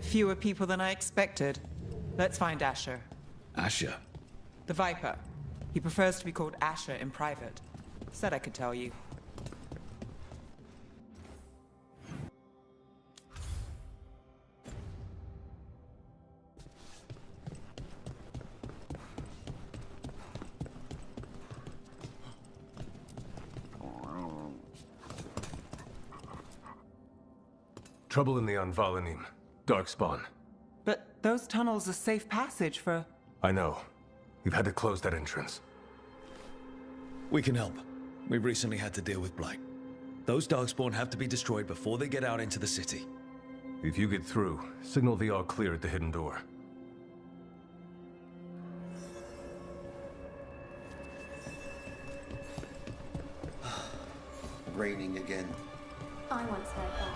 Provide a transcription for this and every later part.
Fewer people than I expected. Let's find Asher. Asher? The Viper. He prefers to be called Asher in private. Said I could tell you. Trouble in the Anvalanim. Darkspawn. But those tunnels are safe passage for... I know. We've had to close that entrance. We can help. We recently had to deal with Blight. Those Darkspawn have to be destroyed before they get out into the city. If you get through, signal the all clear at the hidden door. Raining again. I once heard that.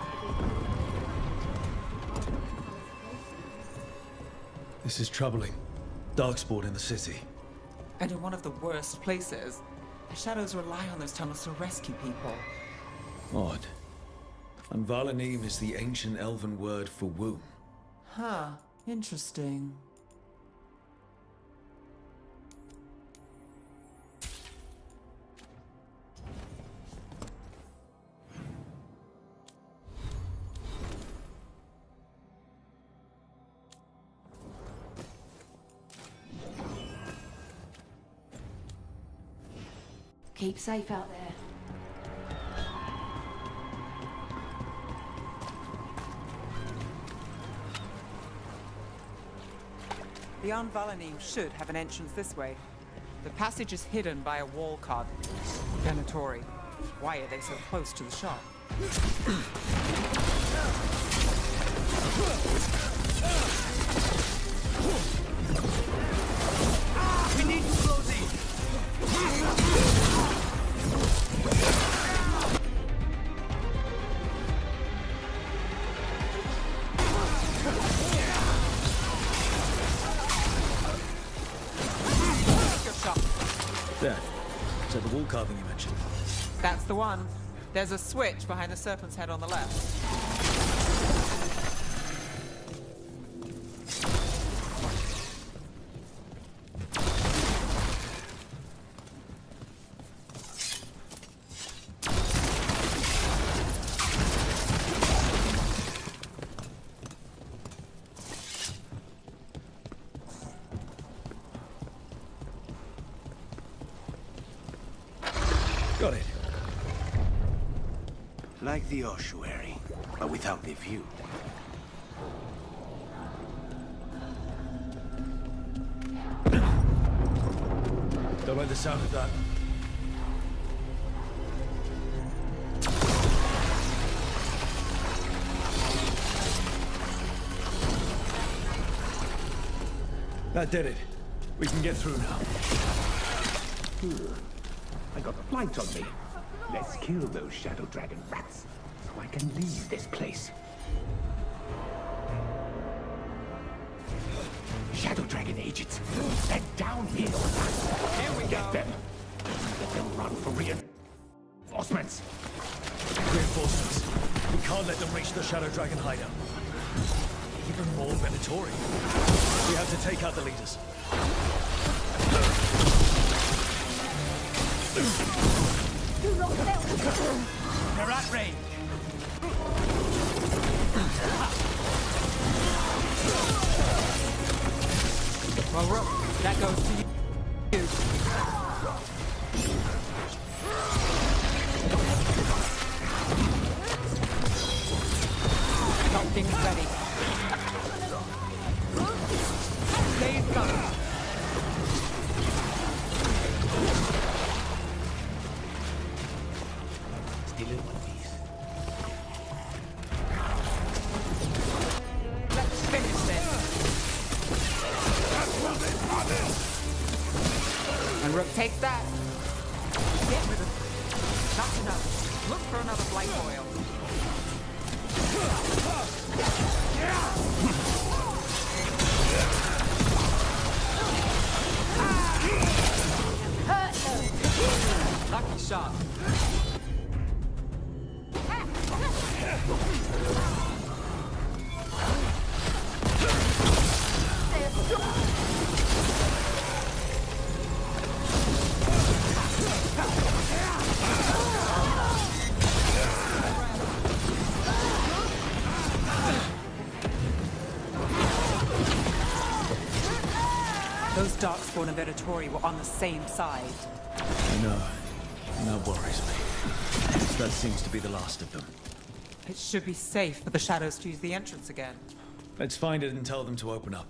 This is troubling. Darkspawn in the city. And in one of the worst places. The Shadows rely on those tunnels to rescue people. Odd. Anvalanim is the ancient elven word for womb. Huh. Interesting. Keep safe out there. The Anvalanim should have an entrance this way. The passage is hidden by a wall carving. Venatori. Why are they so close to the shop? We need explosive! There. So the wall carving you mentioned. That's the one. There's a switch behind the serpent's head on the left. Got it. Like the ossuary, but without the view. Don't like the sound of that. That did it. We can get through now. I got the blight on me. Let's kill those Shadow Dragon rats, so I can leave this place. Shadow Dragon agents, they're down here. Here we Get go. them. Let them run for reinforcements. Reinforcements. We can't let them reach the Shadow Dragon hideout. Even more Venatori. We have to take out the leaders. They're at range. Well, Rook, that goes to you. Something's ready. They've got it. Still in one piece. Let's finish this. And Rook takes that. Get rid of it. That's enough. Look for another blight oil. Lucky shot. Darkspawn and Venatori were on the same side. No. That worries me. That seems to be the last of them. It should be safe for the shadows to use the entrance again. Let's find it and tell them to open up.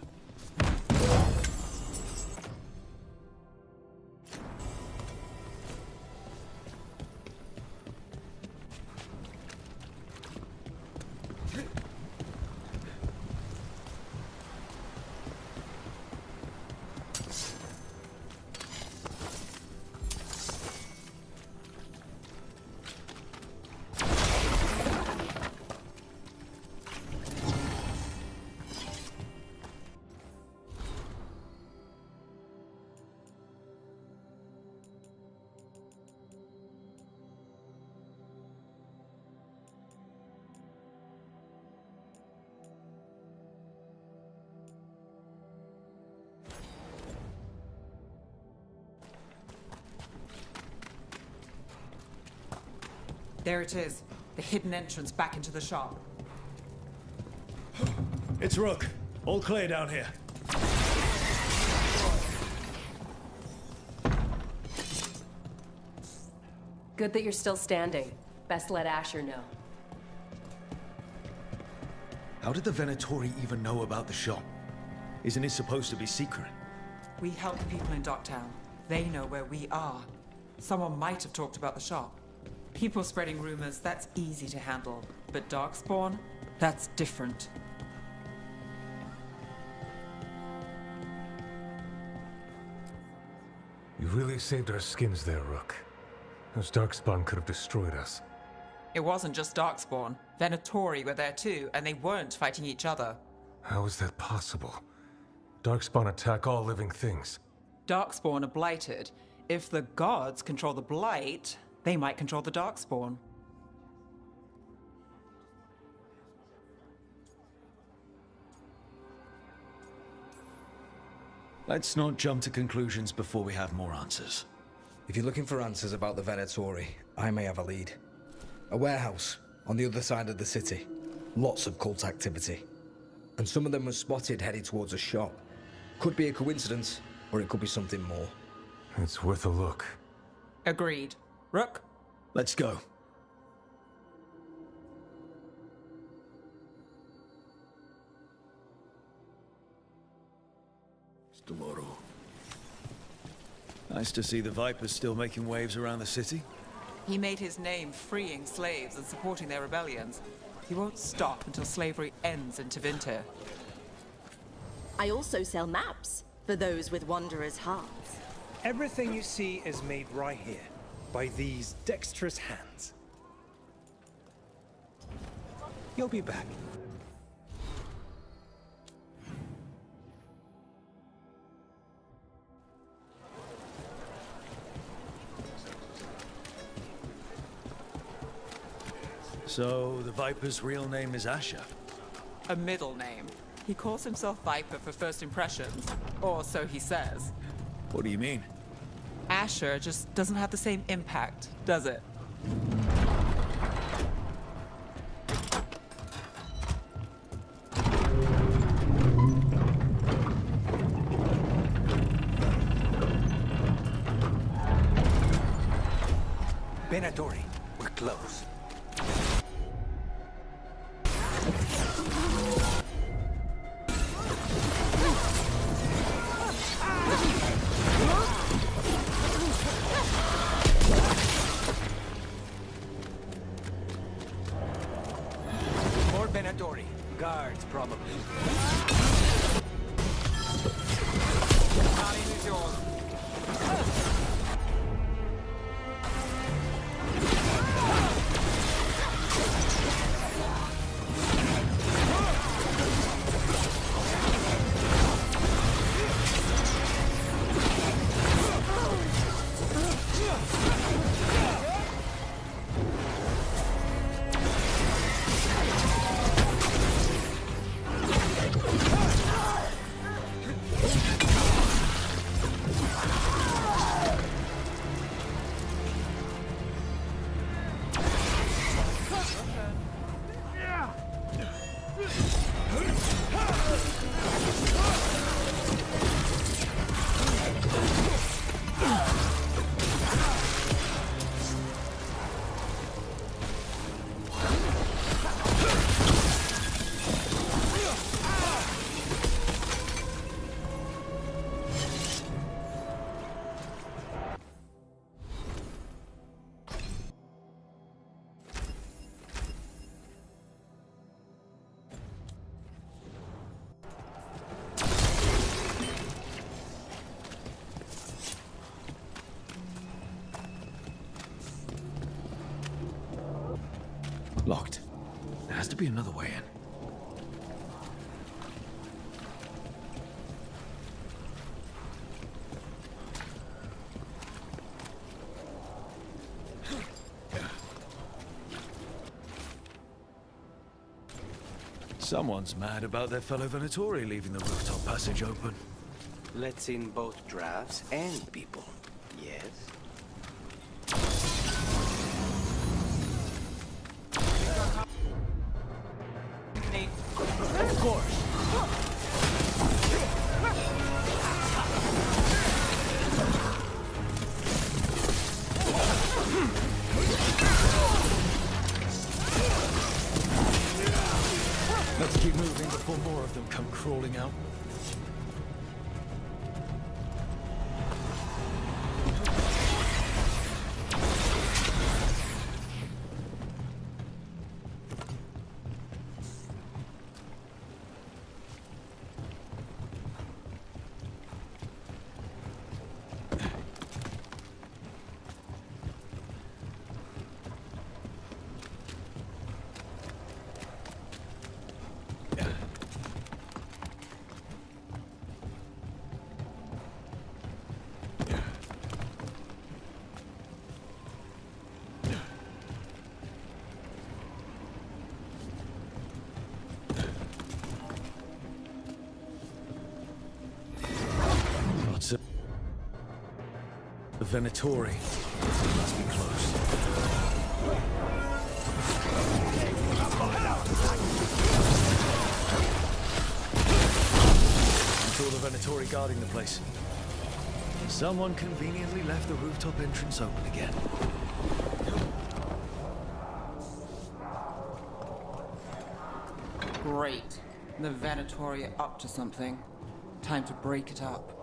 There it is. The hidden entrance back into the shop. It's Rook. All clear down here. Good that you're still standing. Best let Asher know. How did the Venatori even know about the shop? Isn't it supposed to be secret? We help people in Docktown. They know where we are. Someone might have talked about the shop. People spreading rumors, that's easy to handle. But Darkspawn, that's different. You really saved our skins there, Rook. Those Darkspawn could have destroyed us. It wasn't just Darkspawn. Venatori were there too, and they weren't fighting each other. How is that possible? Darkspawn attack all living things. Darkspawn are blighted. If the gods control the blight, they might control the Darkspawn. Let's not jump to conclusions before we have more answers. If you're looking for answers about the Venatori, I may have a lead. A warehouse on the other side of the city. Lots of cult activity. And some of them were spotted heading towards a shop. Could be a coincidence, or it could be something more. It's worth a look. Agreed. Rook? Let's go. It's tomorrow. Nice to see the Vipers still making waves around the city. He made his name freeing slaves and supporting their rebellions. He won't stop until slavery ends in Tevinter. I also sell maps for those with wanderers' hearts. Everything you see is made right here, by these dexterous hands. You'll be back. So, the Viper's real name is Asher? A middle name. He calls himself Viper for first impressions, or so he says. What do you mean? Asher just doesn't have the same impact, does it? Venatori, we're close. More Venatori. Guards, probably. Marlene is yours. Locked. There has to be another way in. Someone's mad about their fellow Venatori leaving the rooftop passage open. Let's in both drafts and people. Yes? Of course. Let's keep moving before more of them come crawling out. The Venatori must be close. It's all the Venatori guarding the place. Someone conveniently left the rooftop entrance open again. Great. The Venatori are up to something. Time to break it up.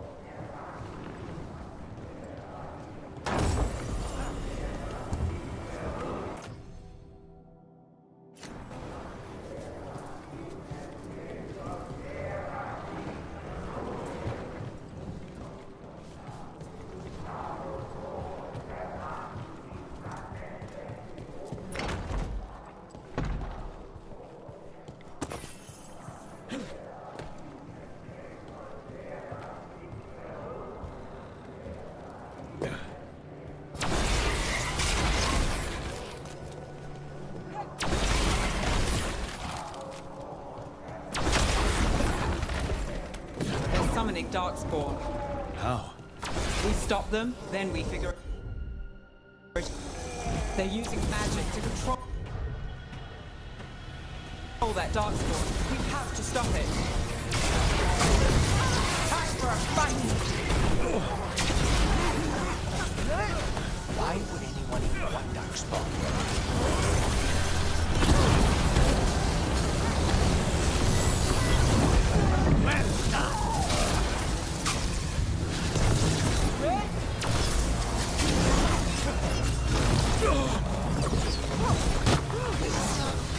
Summoning Darkspawn. How? We stop them, then we figure they're using magic to control that Darkspawn. We have to stop it. Time for a fight! Why would anyone even want Darkspawn?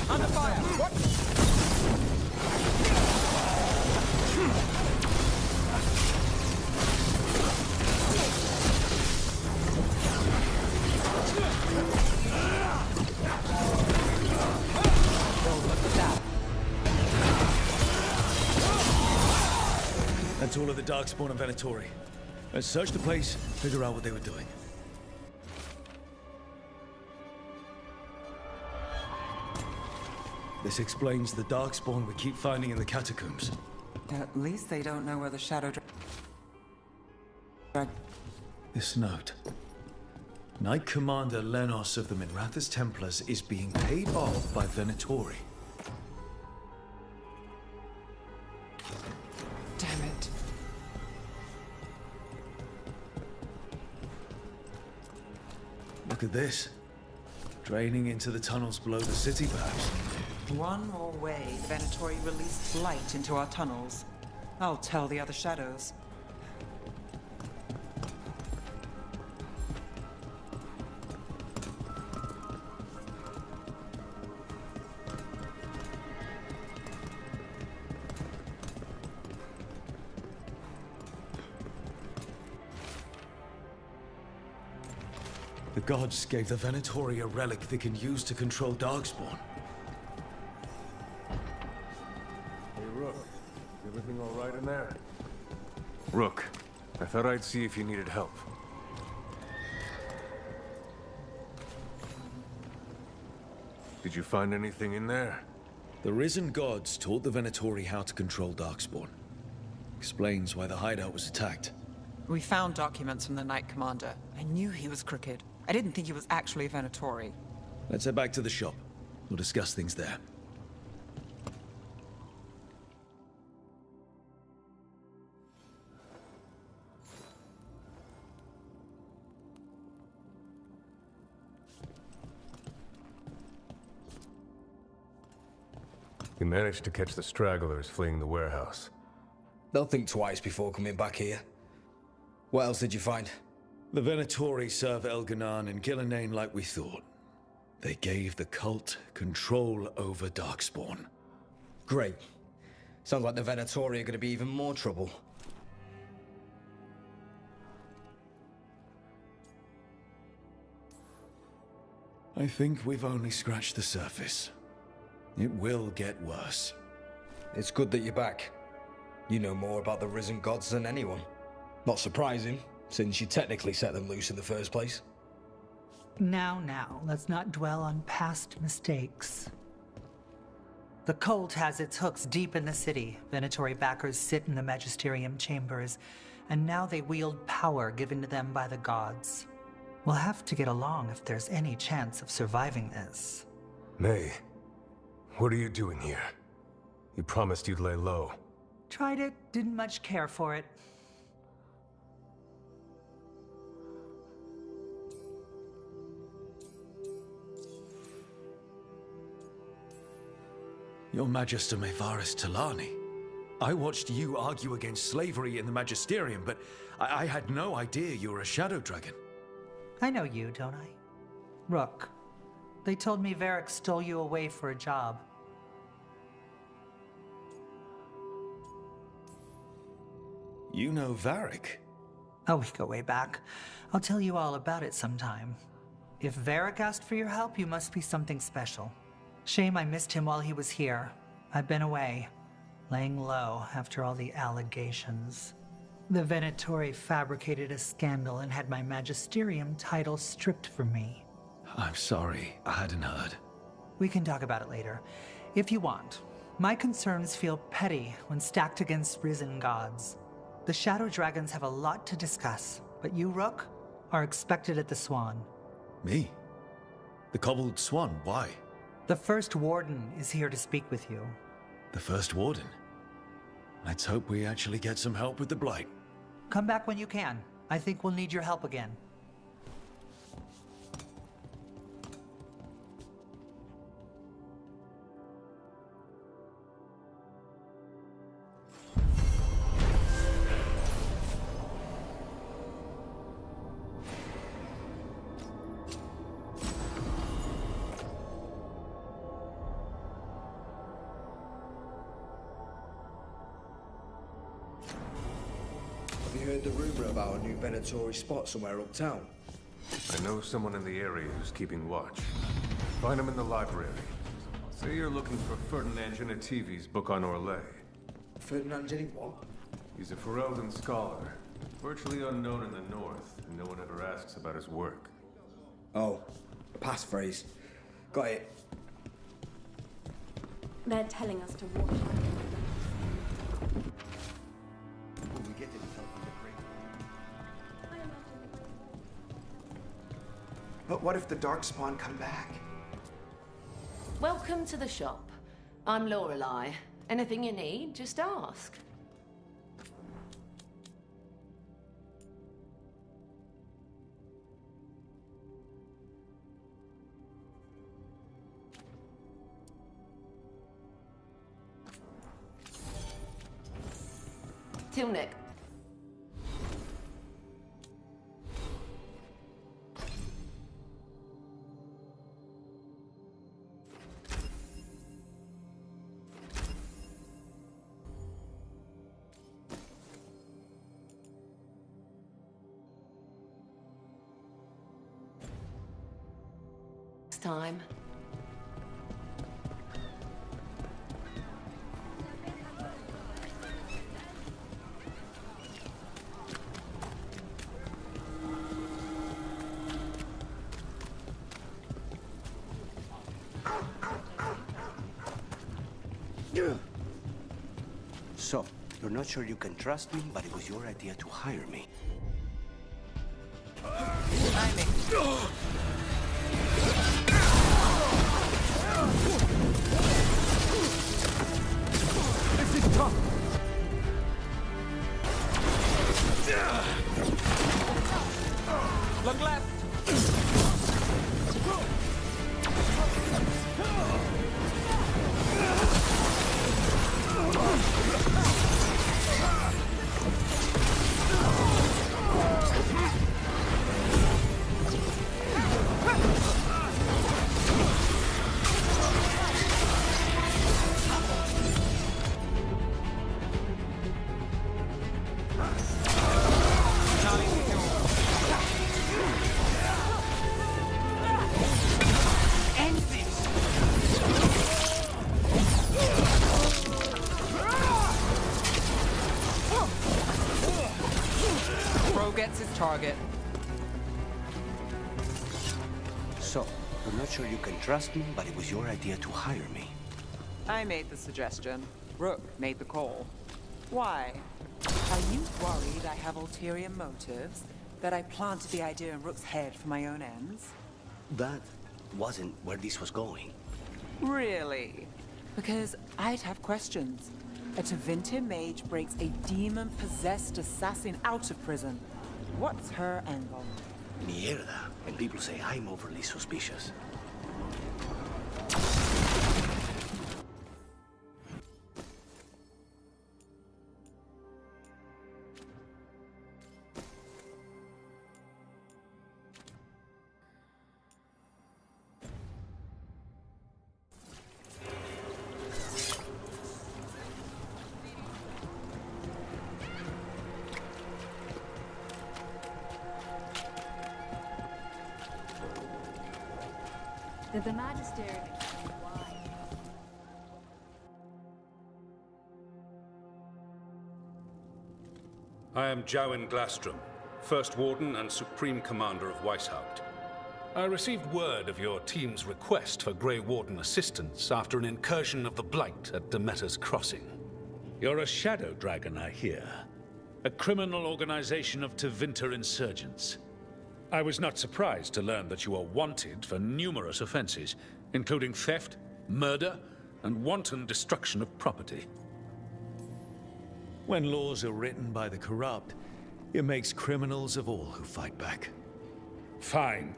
Under fire! What? That's all of the Darkspawn and Venatori. Let's search the place, figure out what they were doing. This explains the Darkspawn we keep finding in the catacombs. At least they don't know where the Shadow This note. Knight Commander Lenos of the Minrathous Templars is being paid off by Venatori. Damn it. Look at this. Draining into the tunnels below the city, perhaps. One more way the Venatori released light into our tunnels. I'll tell the other shadows. The gods gave the Venatori a relic they can use to control Darkspawn. Everything all right in there? Rook, I thought I'd see if you needed help. Did you find anything in there? The risen gods taught the Venatori how to control Darkspawn. Explains why the hideout was attacked. We found documents from the Knight Commander. I knew he was crooked. I didn't think he was actually a Venatori. Let's head back to the shop. We'll discuss things there. You managed to catch the stragglers fleeing the warehouse. They'll think twice before coming back here. What else did you find? The Venatori serve Elganan and Gillenane like we thought. They gave the cult control over Darkspawn. Great. Sounds like the Venatori are going to be even more trouble. I think we've only scratched the surface. It will get worse. It's good that you're back. You know more about the risen gods than anyone. Not surprising, since you technically set them loose in the first place. Now, let's not dwell on past mistakes. The cult has its hooks deep in the city. Venatori backers sit in the magisterium chambers, and now they wield power given to them by the gods. We'll have to get along if there's any chance of surviving this. May, what are you doing here? You promised you'd lay low. Tried it, didn't much care for it. Your Magister Mevaris Talani. I watched you argue against slavery in the Magisterium, but I had no idea you were a Shadow Dragon. I know you, don't I? Rook. They told me Varric stole you away for a job. You know Varric? Oh, we go way back. I'll tell you all about it sometime. If Varric asked for your help, you must be something special. Shame I missed him while he was here. I've been away, laying low after all the allegations. The Venatori fabricated a scandal and had my magisterium title stripped from me. I'm sorry, I hadn't heard. We can talk about it later, if you want. My concerns feel petty when stacked against risen gods. The Shadow Dragons have a lot to discuss, but you, Rook, are expected at the Swan. Me? The Cobbled Swan, why? The First Warden is here to speak with you. The First Warden? Let's hope we actually get some help with the Blight. Come back when you can. I think we'll need your help again. Have you heard the rumor about a new Venatori spot somewhere uptown? I know someone in the area who's keeping watch. Find him in the library. Say you're looking for Ferdinand Genetivi's book on Orlais. Ferdinand Genetivi what? He's a Ferelden scholar, virtually unknown in the north, and no one ever asks about his work. Oh, a passphrase. Got it. They're telling us to watch out. But what if the Darkspawn come back? Welcome to the shop. I'm Lorelei. Anything you need, just ask. Tilnick. Time. So, you're not sure you can trust me, but it was your idea to hire me. This is tough! Look left! Gets his target. So, you're not sure you can trust me, but it was your idea to hire me. I made the suggestion. Rook made the call. Why? Are you worried I have ulterior motives? That I planted the idea in Rook's head for my own ends? That wasn't where this was going. Really? Because I'd have questions. A Tevinter mage breaks a demon-possessed assassin out of prison. What's her angle? Mierda. And people say I'm overly suspicious. Did the Magister explain why? I am Jowen Glastrom, First Warden and Supreme Commander of Weishaupt. I received word of your team's request for Grey Warden assistance after an incursion of the Blight at Demeter's Crossing. You're a Shadow Dragon, I hear. A criminal organization of Tevinter insurgents. I was not surprised to learn that you are wanted for numerous offenses, including theft, murder, and wanton destruction of property. When laws are written by the corrupt, it makes criminals of all who fight back. Fine.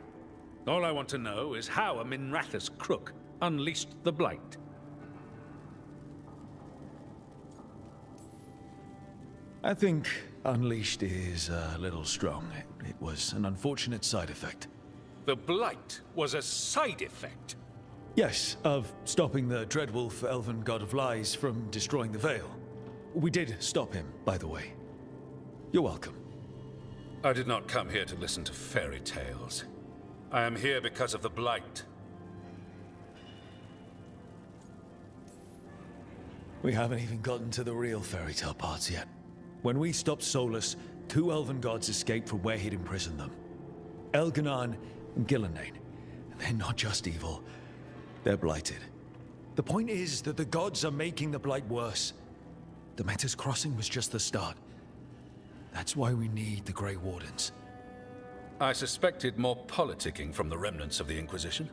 All I want to know is how a Minrathous crook unleashed the Blight. I think unleashed is a little strong. It was an unfortunate side effect. The Blight was a side effect? Yes, of stopping the Dreadwolf, elven god of lies, from destroying the Veil. We did stop him, by the way. You're welcome. I did not come here to listen to fairy tales. I am here because of the Blight. We haven't even gotten to the real fairy tale parts yet. When we stopped Solus, 2 elven gods escaped from where he'd imprisoned them. Elganon and Gillenane. They're not just evil, they're blighted. The point is that the gods are making the Blight worse. Demeter's Crossing was just the start. That's why we need the Grey Wardens. I suspected more politicking from the remnants of the Inquisition.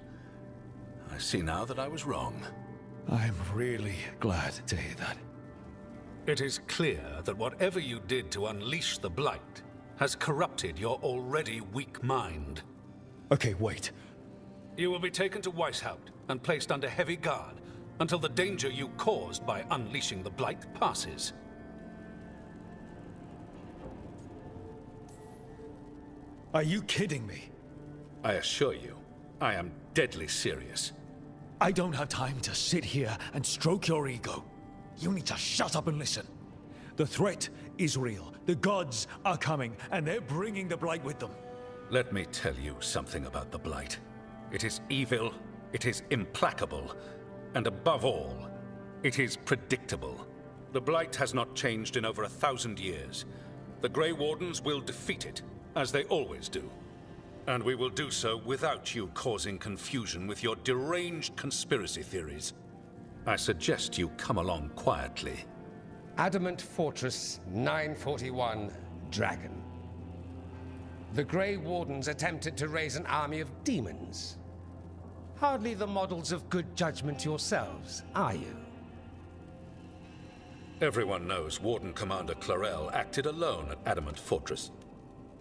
I see now that I was wrong. I'm really glad to hear that. It is clear that whatever you did to unleash the Blight has corrupted your already weak mind. Okay, wait. You will be taken to Weishaupt and placed under heavy guard until the danger you caused by unleashing the Blight passes. Are you kidding me? I assure you, I am deadly serious. I don't have time to sit here and stroke your ego. You need to shut up and listen. The threat is real. The gods are coming, and they're bringing the Blight with them. Let me tell you something about the Blight. It is evil, it is implacable, and above all, it is predictable. The Blight has not changed in over 1,000 years. The Grey Wardens will defeat it, as they always do. And we will do so without you causing confusion with your deranged conspiracy theories. I suggest you come along quietly. Adamant Fortress 941 Dragon. The Grey Wardens attempted to raise an army of demons. Hardly the models of good judgment yourselves, are you? Everyone knows Warden Commander Clarel acted alone at Adamant Fortress.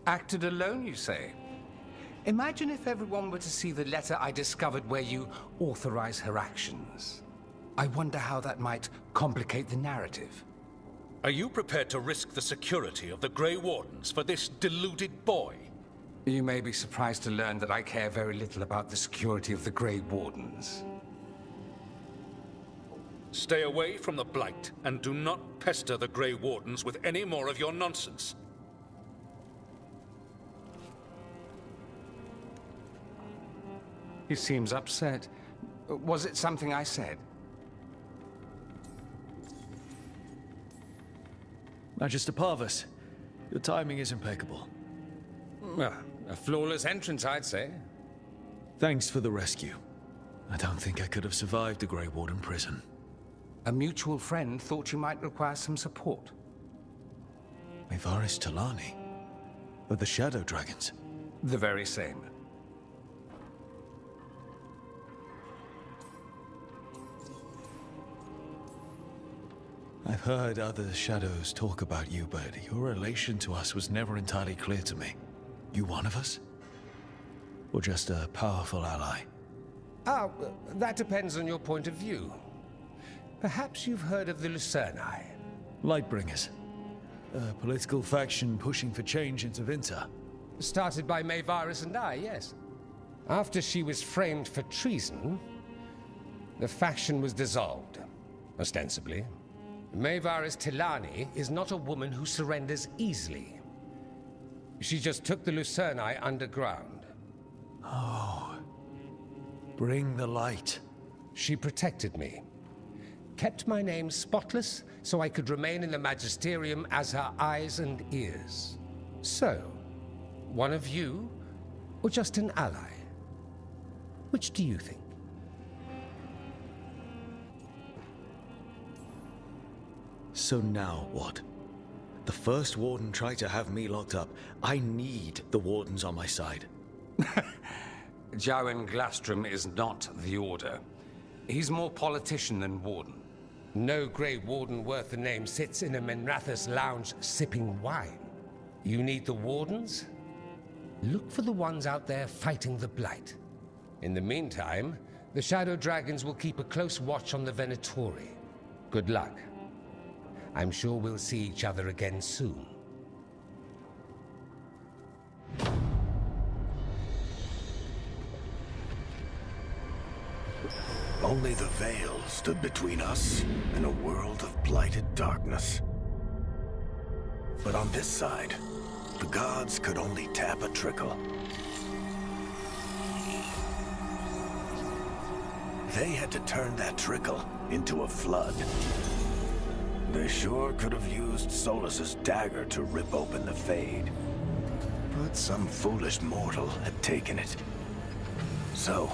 Acted alone, you say? Imagine if everyone were to see the letter I discovered where you authorize her actions. I wonder how that might complicate the narrative. Are you prepared to risk the security of the Grey Wardens for this deluded boy? You may be surprised to learn that I care very little about the security of the Grey Wardens. Stay away from the Blight, and do not pester the Grey Wardens with any more of your nonsense. He seems upset. Was it something I said? Magister Parvus, your timing is impeccable. Well, a flawless entrance, I'd say. Thanks for the rescue. I don't think I could have survived the Grey Warden prison. A mutual friend thought you might require some support. Mayvaris Talani? Of the Shadow Dragons? The very same. I've heard other Shadows talk about you, but your relation to us was never entirely clear to me. You one of us? Or just a powerful ally? That depends on your point of view. Perhaps you've heard of the Lucerni. Lightbringers. A political faction pushing for change into Vinter. Started by Mayvaris and I, yes. After she was framed for treason, the faction was dissolved, ostensibly. Mayvaris Tilani is not a woman who surrenders easily. She just took the Lucerni underground. Oh. Bring the light. She protected me. Kept my name spotless so I could remain in the Magisterium as her eyes and ears. So, one of you, or just an ally? Which do you think? So now what? The First Warden tried to have me locked up. I need the Wardens on my side. Jowen Glastrom is not the Order. He's more politician than Warden. No Grey Warden worth the name sits in a Menrathus lounge sipping wine. You need the Wardens? Look for the ones out there fighting the Blight. In the meantime, the Shadow Dragons will keep a close watch on the Venatori. Good luck. I'm sure we'll see each other again soon. Only the veil stood between us and a world of blighted darkness. But on this side, the gods could only tap a trickle. They had to turn that trickle into a flood. They sure could have used Solus's dagger to rip open the Fade. But some foolish mortal had taken it. So,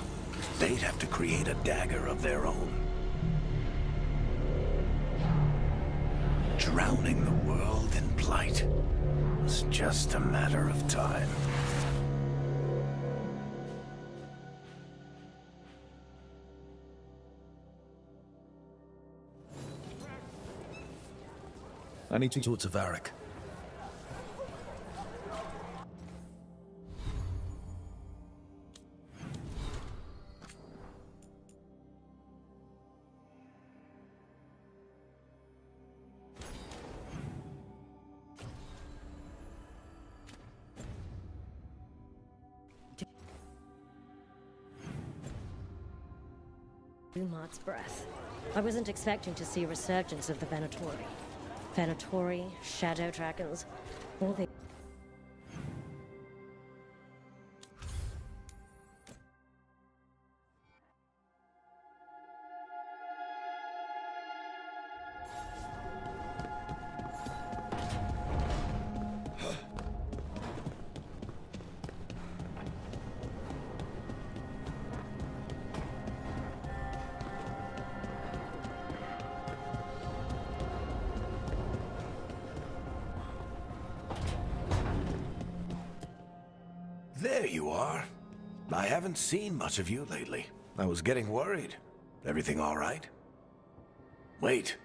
they'd have to create a dagger of their own. Drowning the world in blight was just a matter of time. I need to talk to Varric. Umart's breath. I wasn't expecting to see a resurgence of the Venatori. Venatori, Shadow Dragons, all the... There you are. I haven't seen much of you lately. I was getting worried. Everything all right? Wait,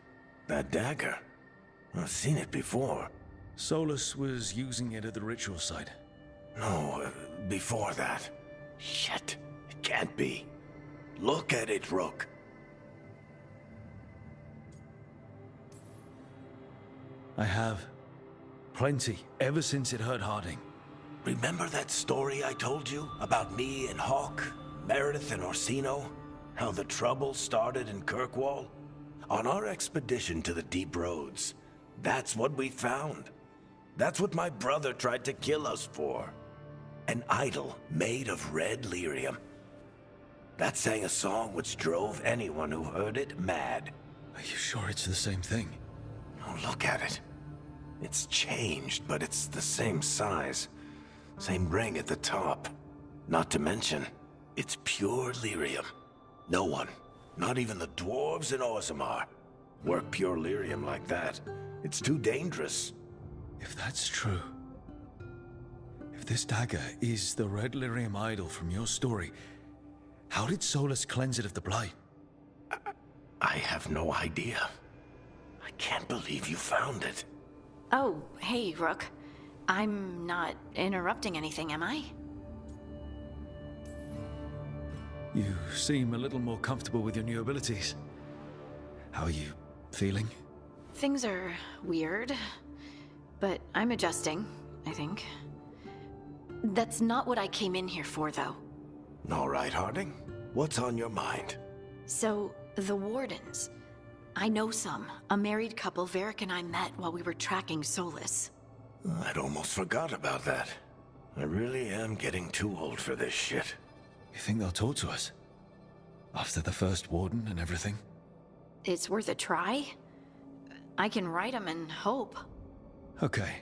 that dagger. I've seen it before. Solus was using it at the ritual site. No, before that. Shit, it can't be. Look at it, Rook. I have. Plenty, ever since it hurt Harding. Remember that story I told you about me and Hawk, Meredith and Orsino? How the trouble started in Kirkwall? On our expedition to the Deep Roads, that's what we found. That's what my brother tried to kill us for. An idol made of red lyrium. That sang a song which drove anyone who heard it mad. Are you sure it's the same thing? Oh, look at it. It's changed, but it's the same size. Same ring at the top. Not to mention, it's pure lyrium. No one, not even the dwarves in Orzammar, work pure lyrium like that. It's too dangerous. If that's true, if this dagger is the red lyrium idol from your story, how did Solus cleanse it of the blight? I have no idea. I can't believe you found it. Oh, hey, Rook. I'm not interrupting anything, am I? You seem a little more comfortable with your new abilities. How are you feeling? Things are weird, but I'm adjusting, I think. That's not what I came in here for, though. All right, Harding. What's on your mind? So, the Wardens. I know some. A married couple Varric and I met while we were tracking Solus. I'd almost forgot about that. I really am getting too old for this shit. You think they'll talk to us? After the first warden and everything? It's worth a try. I can write them and hope. Okay.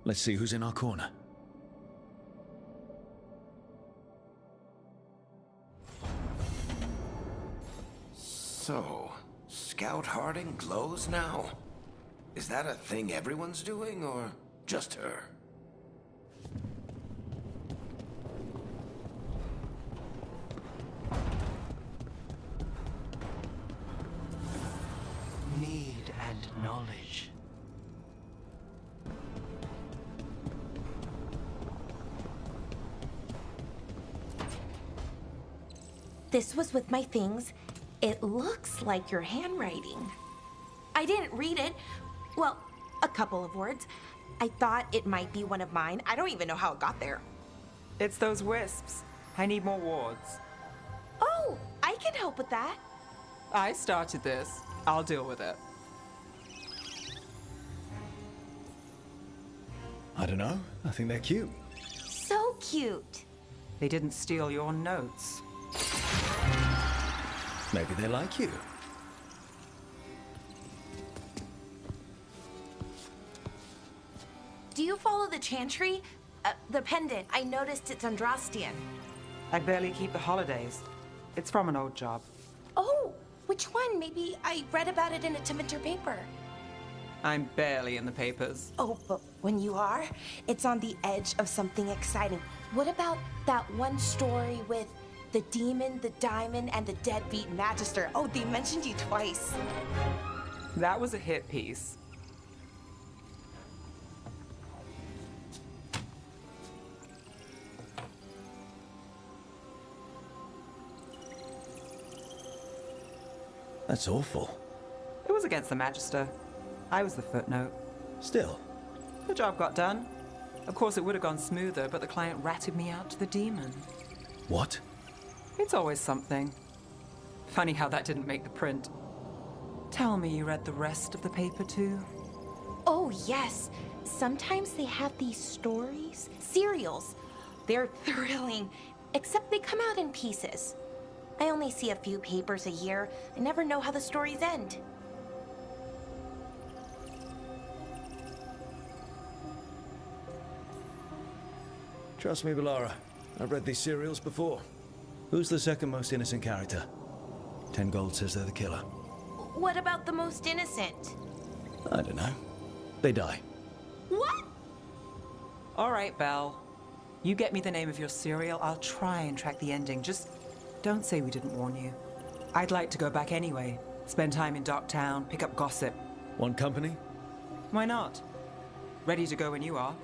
Let's see who's in our corner. So, Scout Harding glows now? Is that a thing everyone's doing, or just her? Need and knowledge. This was with my things. It looks like your handwriting. I didn't read it. Well, a couple of words. I thought it might be one of mine. I don't even know how it got there. It's those wisps. I need more wards. Oh, I can help with that. I started this. I'll deal with it. I don't know. I think they're cute. So cute. They didn't steal your notes. Maybe they like you. Do you follow the chantry? The pendant. I noticed it's Andrastian. I barely keep the holidays. It's from an old job. Oh, which one? Maybe I read about it in a Timminter paper. I'm barely in the papers. Oh, but when you are, it's on the edge of something exciting. What about that one story with the demon, the diamond, and the deadbeat magister? Oh, they mentioned you twice. That was a hit piece. That's awful. It was against the magister. I was the footnote. Still. The job got done. Of course, it would have gone smoother, but the client ratted me out to the demon. What? It's always something. Funny how that didn't make the print. Tell me you read the rest of the paper too? Oh, yes. Sometimes they have these stories, serials. They're thrilling, except they come out in pieces. I only see a few papers a year. I never know how the stories end. Trust me, Bellara. I've read these serials before. Who's the second most innocent character? 10 gold says they're the killer. What about the most innocent? I don't know. They die. What? All right, Belle. You get me the name of your serial, I'll try and track the ending. Just don't say we didn't warn you. I'd like to go back anyway. Spend time in Darktown, pick up gossip. Want company? Why not? Ready to go when you are.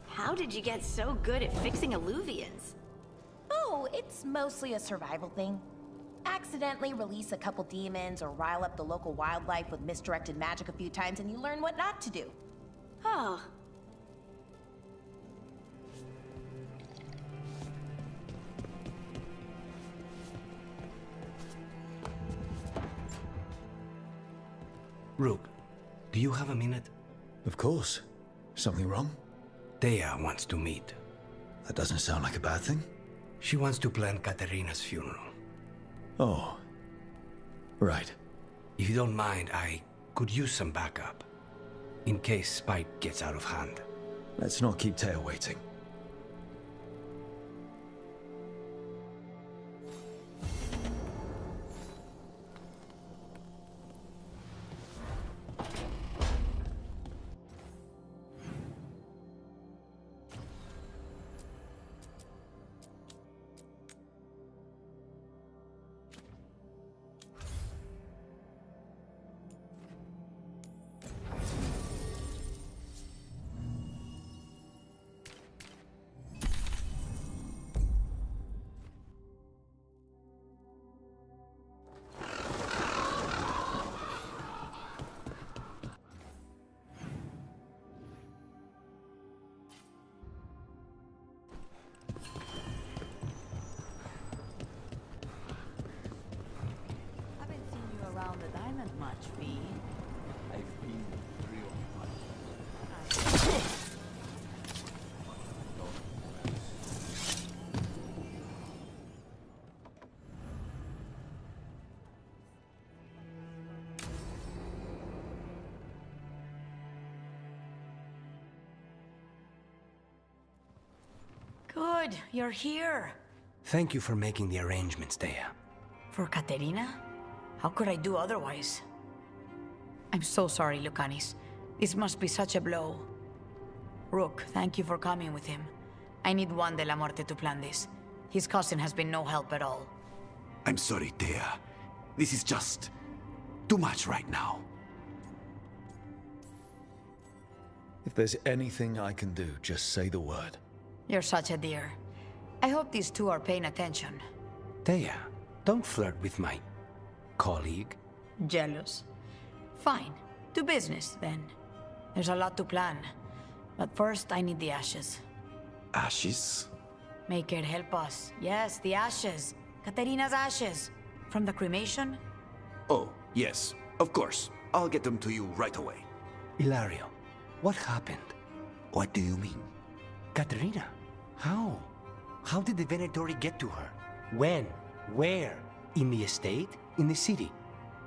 How did you get so good at fixing alluvians? Oh, it's mostly a survival thing. Accidentally release a couple demons or rile up the local wildlife with misdirected magic a few times and you learn what not to do. Oh. Rook, do you have a minute? Of course. Something wrong? Thea wants to meet. That doesn't sound like a bad thing. She wants to plan Katerina's funeral. Oh. Right. If you don't mind, I could use some backup. In case Spike gets out of hand. Let's not keep Thea waiting. Good, you're here. Thank you for making the arrangements, Thea. For Katerina? How could I do otherwise? I'm so sorry, Lucanis. This must be such a blow. Rook, thank you for coming with him. I need Juan de la Muerte to plan this. His cousin has been no help at all. I'm sorry, Thea. This is just too much right now. If there's anything I can do, just say the word. You're such a dear. I hope these two are paying attention. Thea, don't flirt with my colleague. Jealous. Fine. To business, then. There's a lot to plan. But first, I need the ashes. Ashes? Make it help us. Yes, the ashes. Katerina's ashes. From the cremation? Oh, yes. Of course. I'll get them to you right away. Ilario, what happened? What do you mean? Katerina, how? How did the Venatori get to her? When? Where? In the estate? In the city?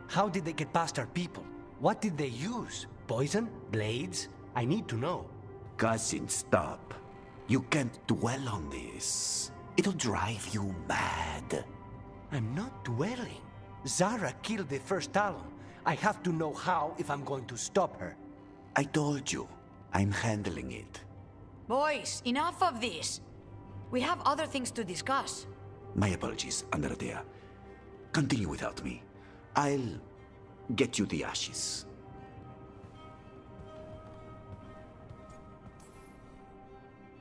How did they get past our people? What did they use? Poison? Blades? I need to know. Cousin, stop. You can't dwell on this. It'll drive you mad. I'm not dwelling. Zara killed the first Talon. I have to know how if I'm going to stop her. I told you. I'm handling it. Boys, enough of this. We have other things to discuss. My apologies, Andrea. Continue without me. I'll get you the ashes.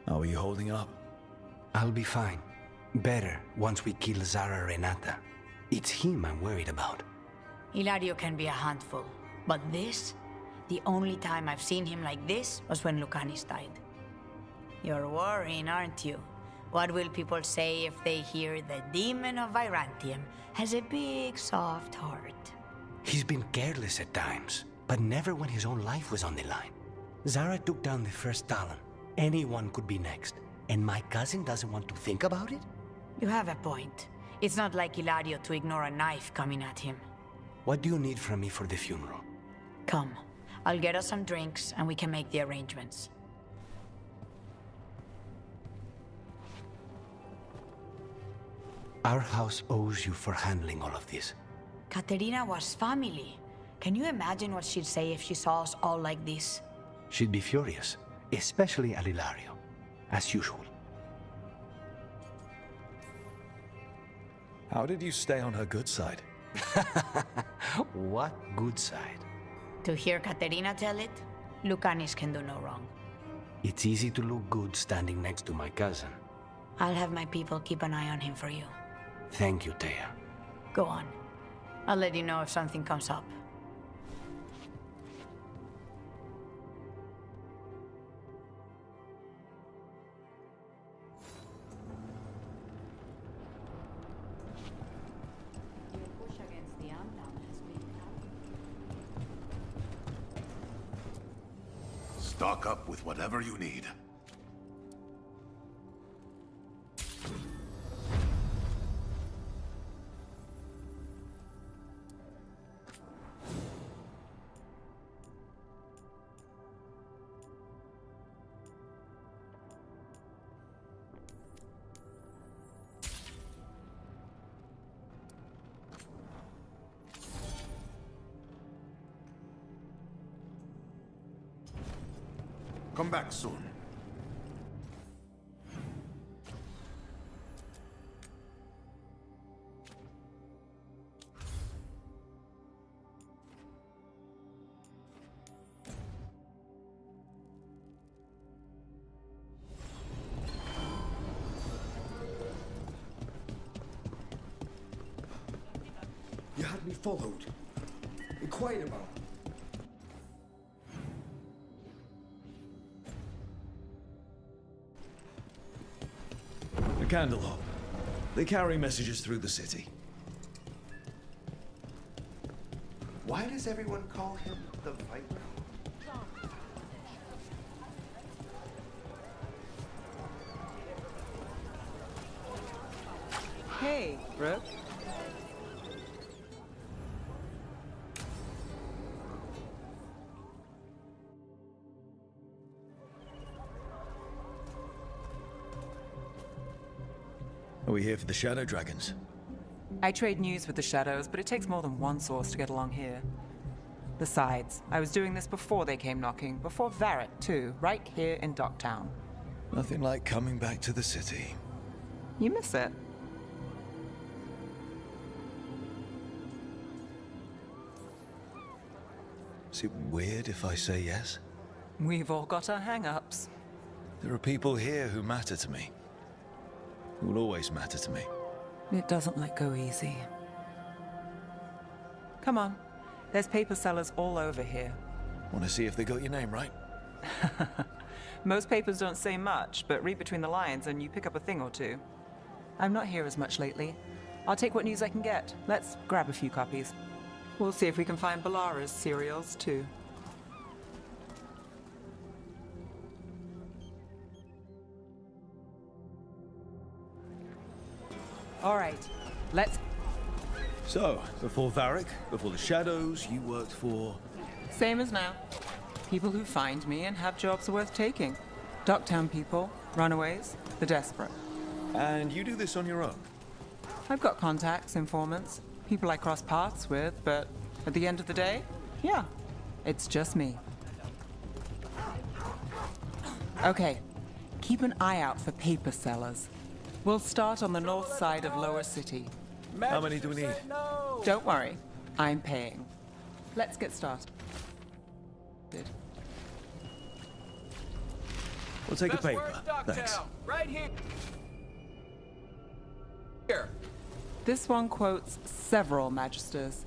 How are you holding up? I'll be fine. Better once we kill Zara Renata. It's him I'm worried about. Ilario can be a handful. But this? The only time I've seen him like this was when Lucanis died. You're worrying, aren't you? What will people say if they hear the demon of Virantium has a big, soft heart? He's been careless at times, but never when his own life was on the line. Zara took down the first Talon. Anyone could be next. And my cousin doesn't want to think about it? You have a point. It's not like Ilario to ignore a knife coming at him. What do you need from me for the funeral? Come. I'll get us some drinks and we can make the arrangements. Our house owes you for handling all of this. Katerina was family. Can you imagine what she'd say if she saw us all like this? She'd be furious, especially at Ilario, as usual. How did you stay on her good side? What good side? To hear Katerina tell it, Lucanis can do no wrong. It's easy to look good standing next to my cousin. I'll have my people keep an eye on him for you. Thank you, Thea. Go on. I'll let you know if something comes up. Stock up with whatever you need. Come back soon. You had me followed. Inquired about. Candlehop. They carry messages through the city. Why does everyone call him the Viper? Hey, Brooke. Are we here for the Shadow Dragons? I trade news with the Shadows, but it takes more than one source to get along here. Besides, I was doing this before they came knocking, before Varret, too, right here in Docktown. Nothing like coming back to the city. You miss it. Is it weird if I say yes? We've all got our hang-ups. There are people here who matter to me. Who will always matter to me. It doesn't let go easy. Come on. There's paper sellers all over here. Want to see if they got your name right? Most papers don't say much, but read between the lines and you pick up a thing or two. I'm not here as much lately. I'll take what news I can get. Let's grab a few copies. We'll see if we can find Balara's serials, too. All right, let's... So, before Varric, before the Shadows, you worked for... Same as now. People who find me and have jobs worth taking. Docktown people, runaways, the desperate. And you do this on your own? I've got contacts, informants, people I cross paths with, but at the end of the day, yeah, it's just me. Okay, keep an eye out for paper sellers. We'll start on the north side of Lower City. How many do we need? Don't worry, I'm paying. Let's get started. We'll take a paper. Thanks. Right here. This one quotes several magisters.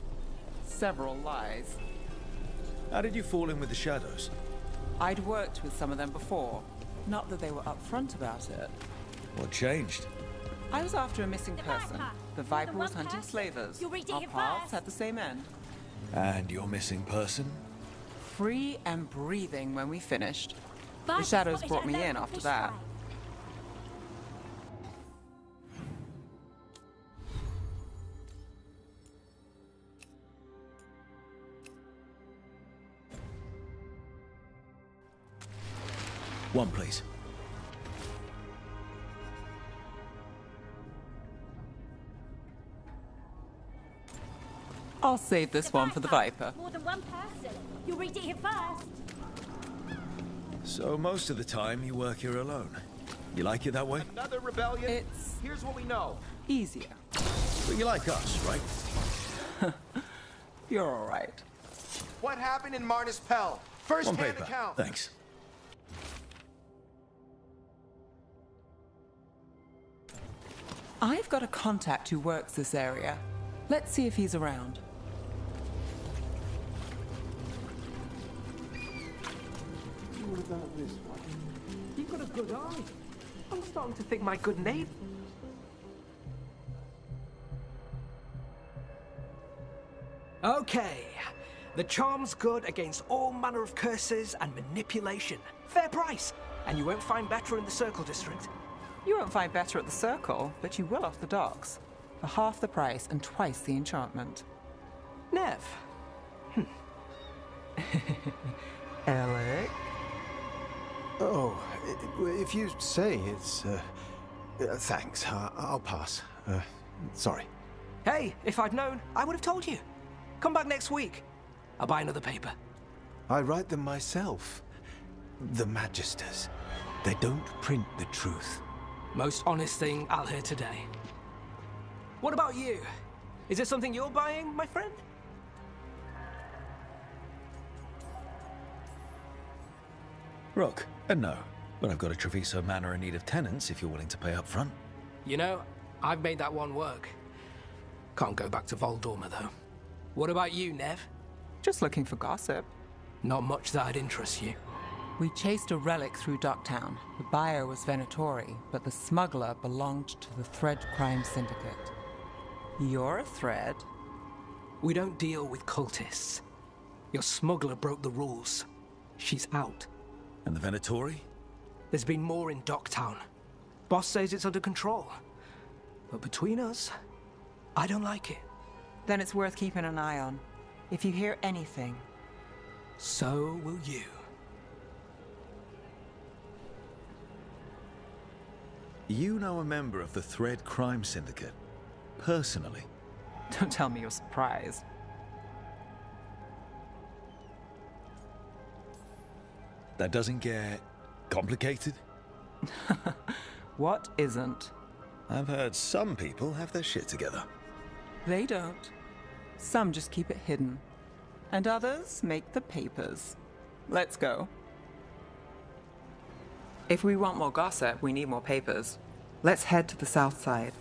Several lies. How did you fall in with the Shadows? I'd worked with some of them before. Not that they were upfront about it. What changed? I was after a missing person. The Viper was hunting slavers. Our paths had the same end. And your missing person? Free and breathing when we finished. The Shadows brought me in after that. One, please. I'll save this one for the Viper. More than one person. You'll read it here first. So most of the time you work here alone. You like it that way? Another rebellion? It's Here's what we know. easier. But you like us, right? You're all right. What happened in Marnus Pell? One First-hand paper. account. Thanks. I've got a contact who works this area. Let's see if he's around. What about this one? You've got a good eye. I'm starting to think my good neighbor. Okay. The charm's good against all manner of curses and manipulation. Fair price. And you won't find better in the Circle District. You won't find better at the Circle, but you will off the docks. For half the price and twice the enchantment. Nev. Alec? Oh, if you say it's... thanks. I'll pass. Sorry. Hey, if I'd known, I would have told you. Come back next week. I'll buy another paper. I write them myself. The Magisters. They don't print the truth. Most honest thing I'll hear today. What about you? Is it something you're buying, my friend? Rook, no. But I've got a Treviso Manor in need of tenants if you're willing to pay up front. You know, I've made that one work. Can't go back to Voldorma, though. What about you, Nev? Just looking for gossip. Not much that'd interest you. We chased a relic through Docktown. The buyer was Venatori, but the smuggler belonged to the Thread Crime Syndicate. You're a Thread? We don't deal with cultists. Your smuggler broke the rules. She's out. And the Venatori? There's been more in Docktown. Boss says it's under control. But between us, I don't like it. Then it's worth keeping an eye on. If you hear anything. So will you. You know a member of the Thread Crime Syndicate? Personally? Don't tell me you're surprised. That doesn't get... complicated? What isn't? I've heard some people have their shit together. They don't. Some just keep it hidden. And others make the papers. Let's go. If we want more gossip, we need more papers. Let's head to the south side.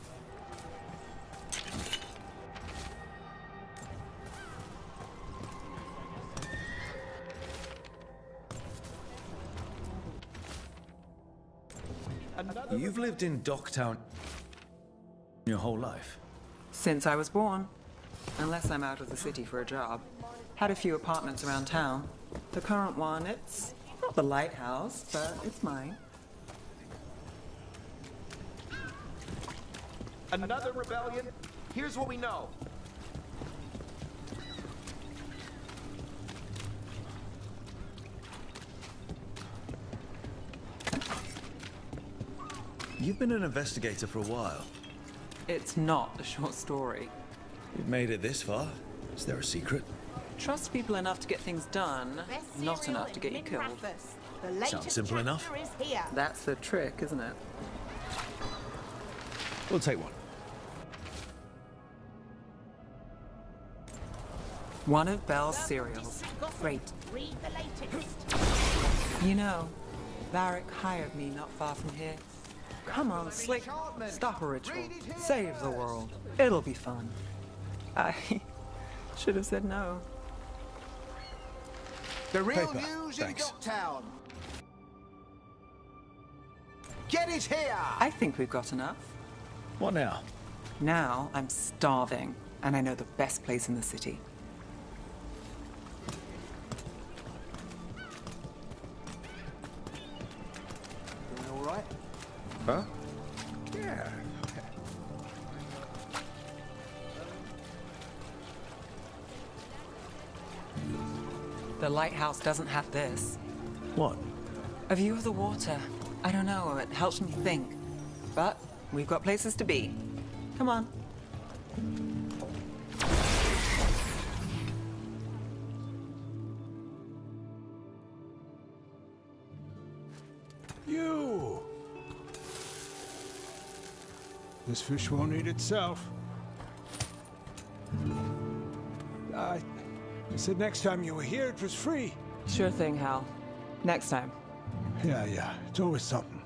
You've lived in Docktown your whole life? Since I was born. Unless I'm out of the city for a job. Had a few apartments around town. The current one, it's not the lighthouse, but it's mine. Another rebellion? Here's what we know. You've been an investigator for a while. It's not a short story. You've made it this far. Is there a secret? Trust people enough to get things done, not enough to get you killed. Sounds simple enough. That's the trick, isn't it? We'll take one. One of Belle's cereals. Great. You know, Varric hired me not far from here. Come on, Slick. Stop a ritual. Save the world. It'll be fun. I should have said no. The real Paper. news Thanks. in Docktown. Get it here! I think we've got enough. What now? Now I'm starving, and I know the best place in the city. All right? Huh? Yeah. Okay. The lighthouse doesn't have this. What? A view of the water. I don't know, it helps me think. But we've got places to be. Come on. You! This fish won't eat itself. I said next time you were here, it was free. Sure thing, Hal. Next time. Yeah, it's always something.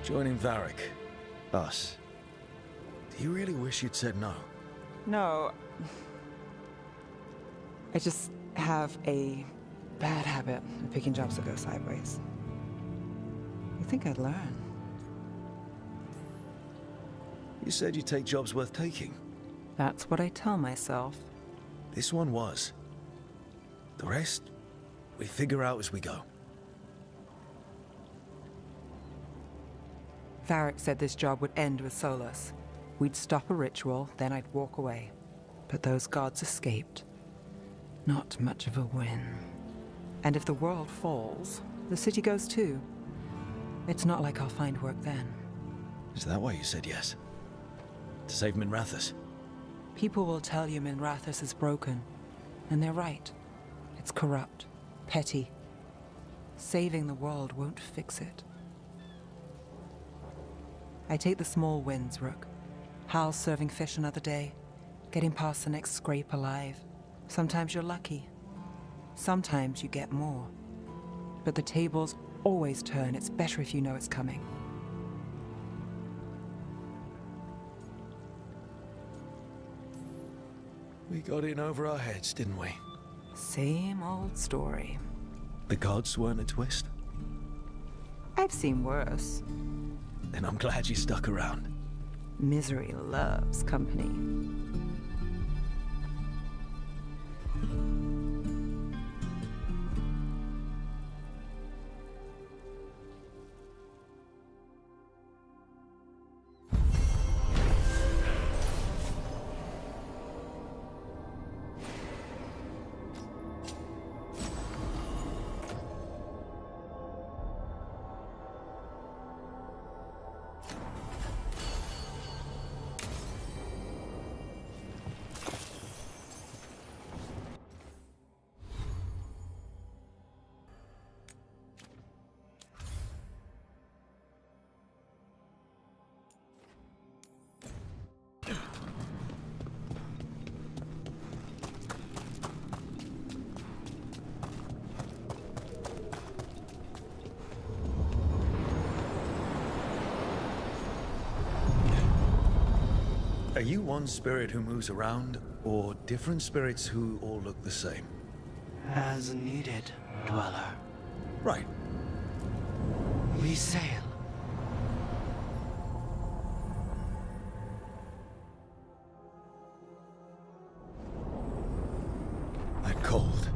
Joining Varric. Us. Do you really wish you'd said no? No. I just have a bad habit of picking jobs that go sideways. You think I'd learn? You said you'd take jobs worth taking. That's what I tell myself. This one was. The rest, we figure out as we go. Varric said this job would end with Solus. We'd stop a ritual, then I'd walk away. But those gods escaped. Not much of a win. And if the world falls, the city goes too. It's not like I'll find work then. Is that why you said yes? To save Minrathous? People will tell you Minrathous is broken. And they're right. It's corrupt, petty. Saving the world won't fix it. I take the small wins, Rook. Hal serving fish another day. Getting past the next scrape alive. Sometimes you're lucky. Sometimes you get more. But the tables always turn. It's better if you know it's coming. We got in over our heads, didn't we? Same old story. The gods weren't a twist? I've seen worse. Then I'm glad you stuck around. Misery loves company. Are you one spirit who moves around, or different spirits who all look the same? As needed, Dweller. Right. We sail. That cold.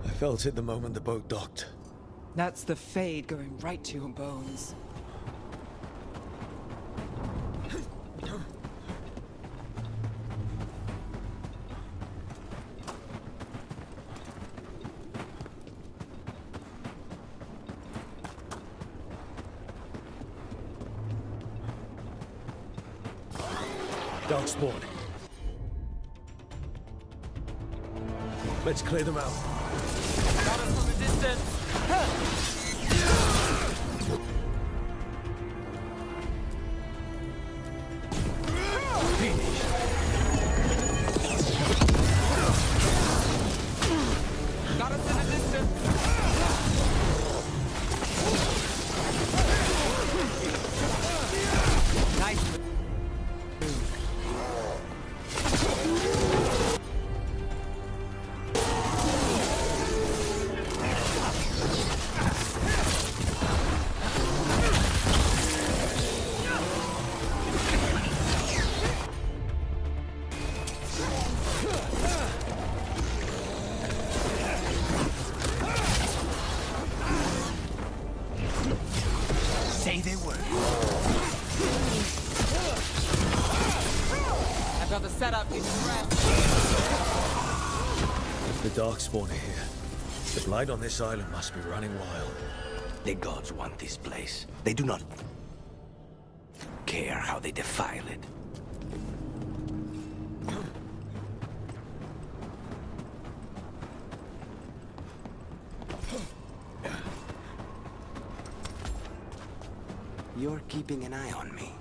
I felt it the moment the boat docked. That's the Fade going right to your bones. Darkspawn. Let's clear them out. Got us from a distance. Got us in a distance. Nice. Another setup in rest. The Darkspawn are here. The blight on this island must be running wild. The gods want this place. They do not care how they defile it. You're keeping an eye on me.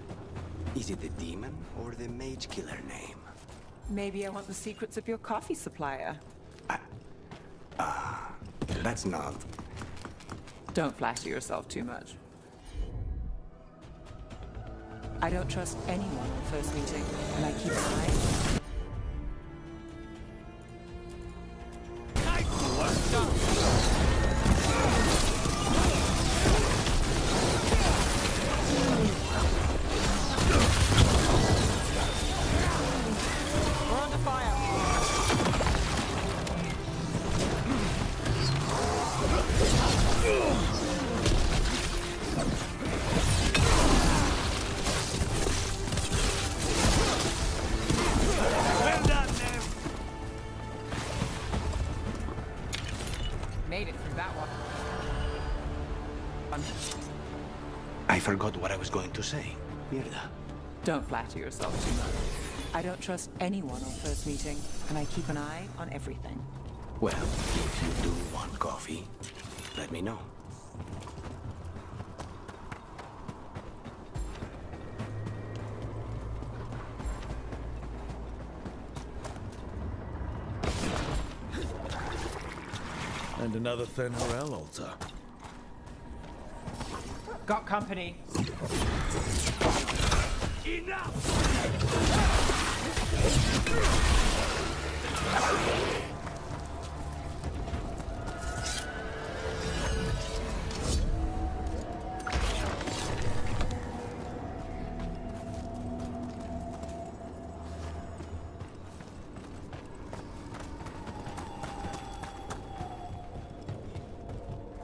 Is it the demon or the mage killer name? Maybe I want the secrets of your coffee supplier. That's not... Don't flatter yourself too much. I don't trust anyone on first meeting, and I keep an eye. We're under fire. Made it through that one. I forgot what I was going to say. Mierda. Don't flatter yourself too much. I don't trust anyone on first meeting, and I keep an eye on everything. Well, if you do want coffee, let me know. And another thin Horel altar. Got company.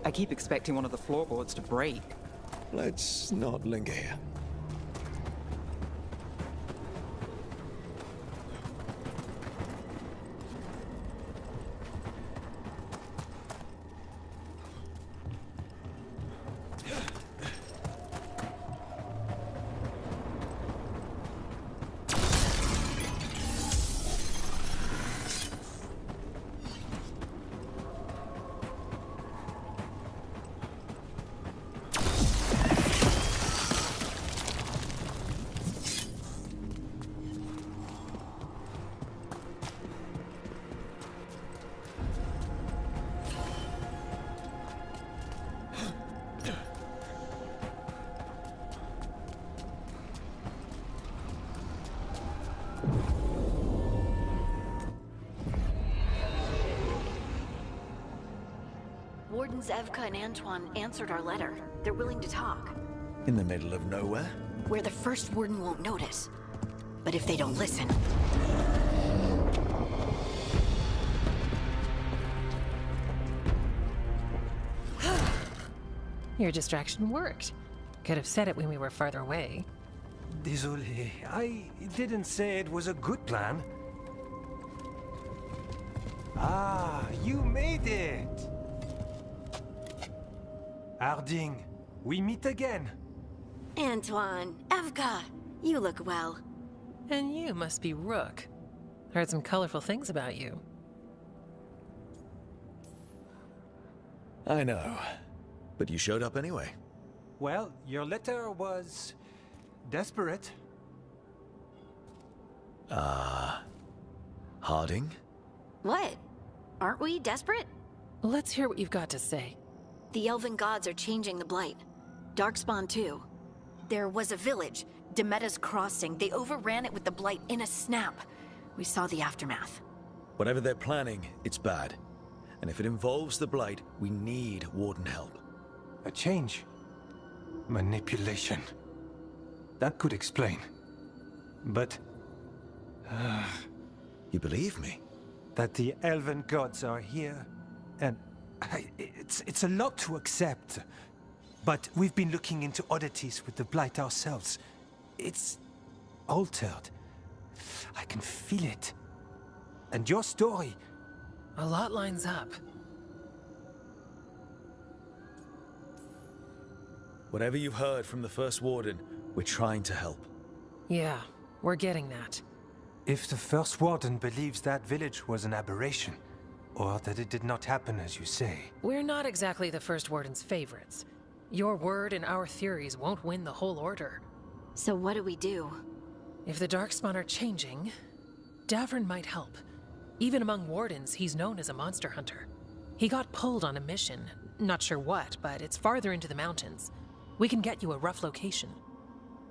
I keep expecting one of the floorboards to break. Let's not linger here. Wardens Evka and Antoine answered our letter. They're willing to talk. In the middle of nowhere? Where the first warden won't notice. But if they don't listen... Your distraction worked. Could have said it when we were farther away. Désolé, I didn't say it was a good plan. Ah, you made it! Harding, we meet again. Antoine, Evka, you look well. And you must be Rook. Heard some colorful things about you. I know. But you showed up anyway. Well, your letter was... desperate. Harding? What? Aren't we desperate? Let's hear what you've got to say. The elven gods are changing the blight. Darkspawn too. There was a village, Demeta's Crossing. They overran it with the blight in a snap. We saw the aftermath. Whatever they're planning, it's bad. And if it involves the blight, we need Warden help. A change. Manipulation. That could explain. But... You believe me? That the elven gods are here, and... It's a lot to accept. But we've been looking into oddities with the blight ourselves. It's altered. I can feel it. And your story... A lot lines up. Whatever you've heard from the First Warden, we're trying to help. Yeah, we're getting that. If the First Warden believes that village was an aberration, or that it did not happen as you say... We're not exactly the First Warden's favorites. Your word and our theories won't win the whole order. So what do we do? If the Darkspawn are changing, Davrin might help. Even among Wardens, he's known as a monster hunter. He got pulled on a mission. Not sure what, but it's farther into the mountains. We can get you a rough location.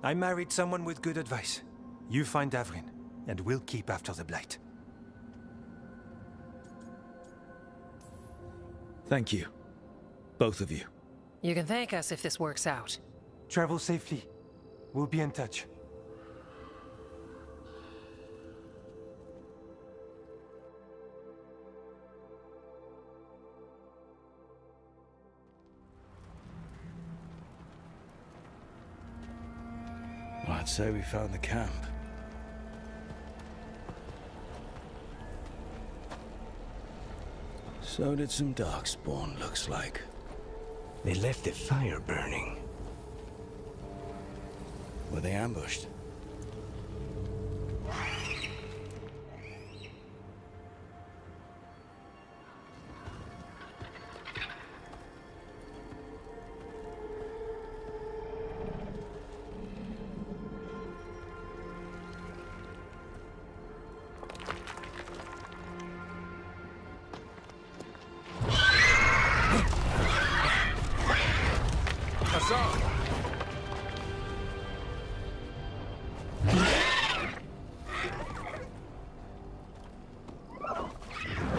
I married someone with good advice. You find Davrin, and we'll keep after the Blight. Thank you. Both of you. You can thank us if this works out. Travel safely. We'll be in touch. I'd say we found the camp. So did some Darkspawn, looks like. They left the fire burning. Were they ambushed?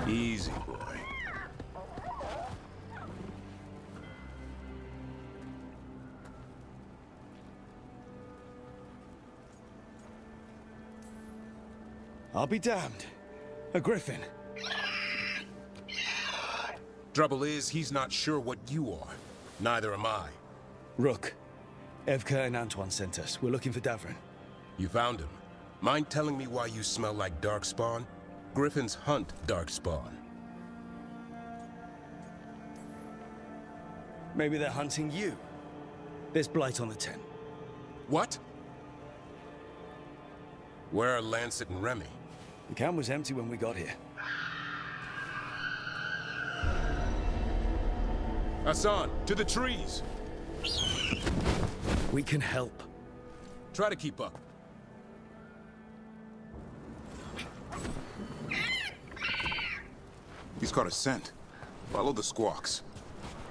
Easy, boy. I'll be damned. A griffin. Trouble is, he's not sure what you are. Neither am I. Rook. Evka and Antoine sent us. We're looking for Davrin. You found him. Mind telling me why you smell like Darkspawn? Griffins hunt Darkspawn. Maybe they're hunting you. There's blight on the tent. What? Where are Lancet and Remy? The camp was empty when we got here. Hassan, to the trees! We can help. Try to keep up. He's caught a scent. Follow the squawks.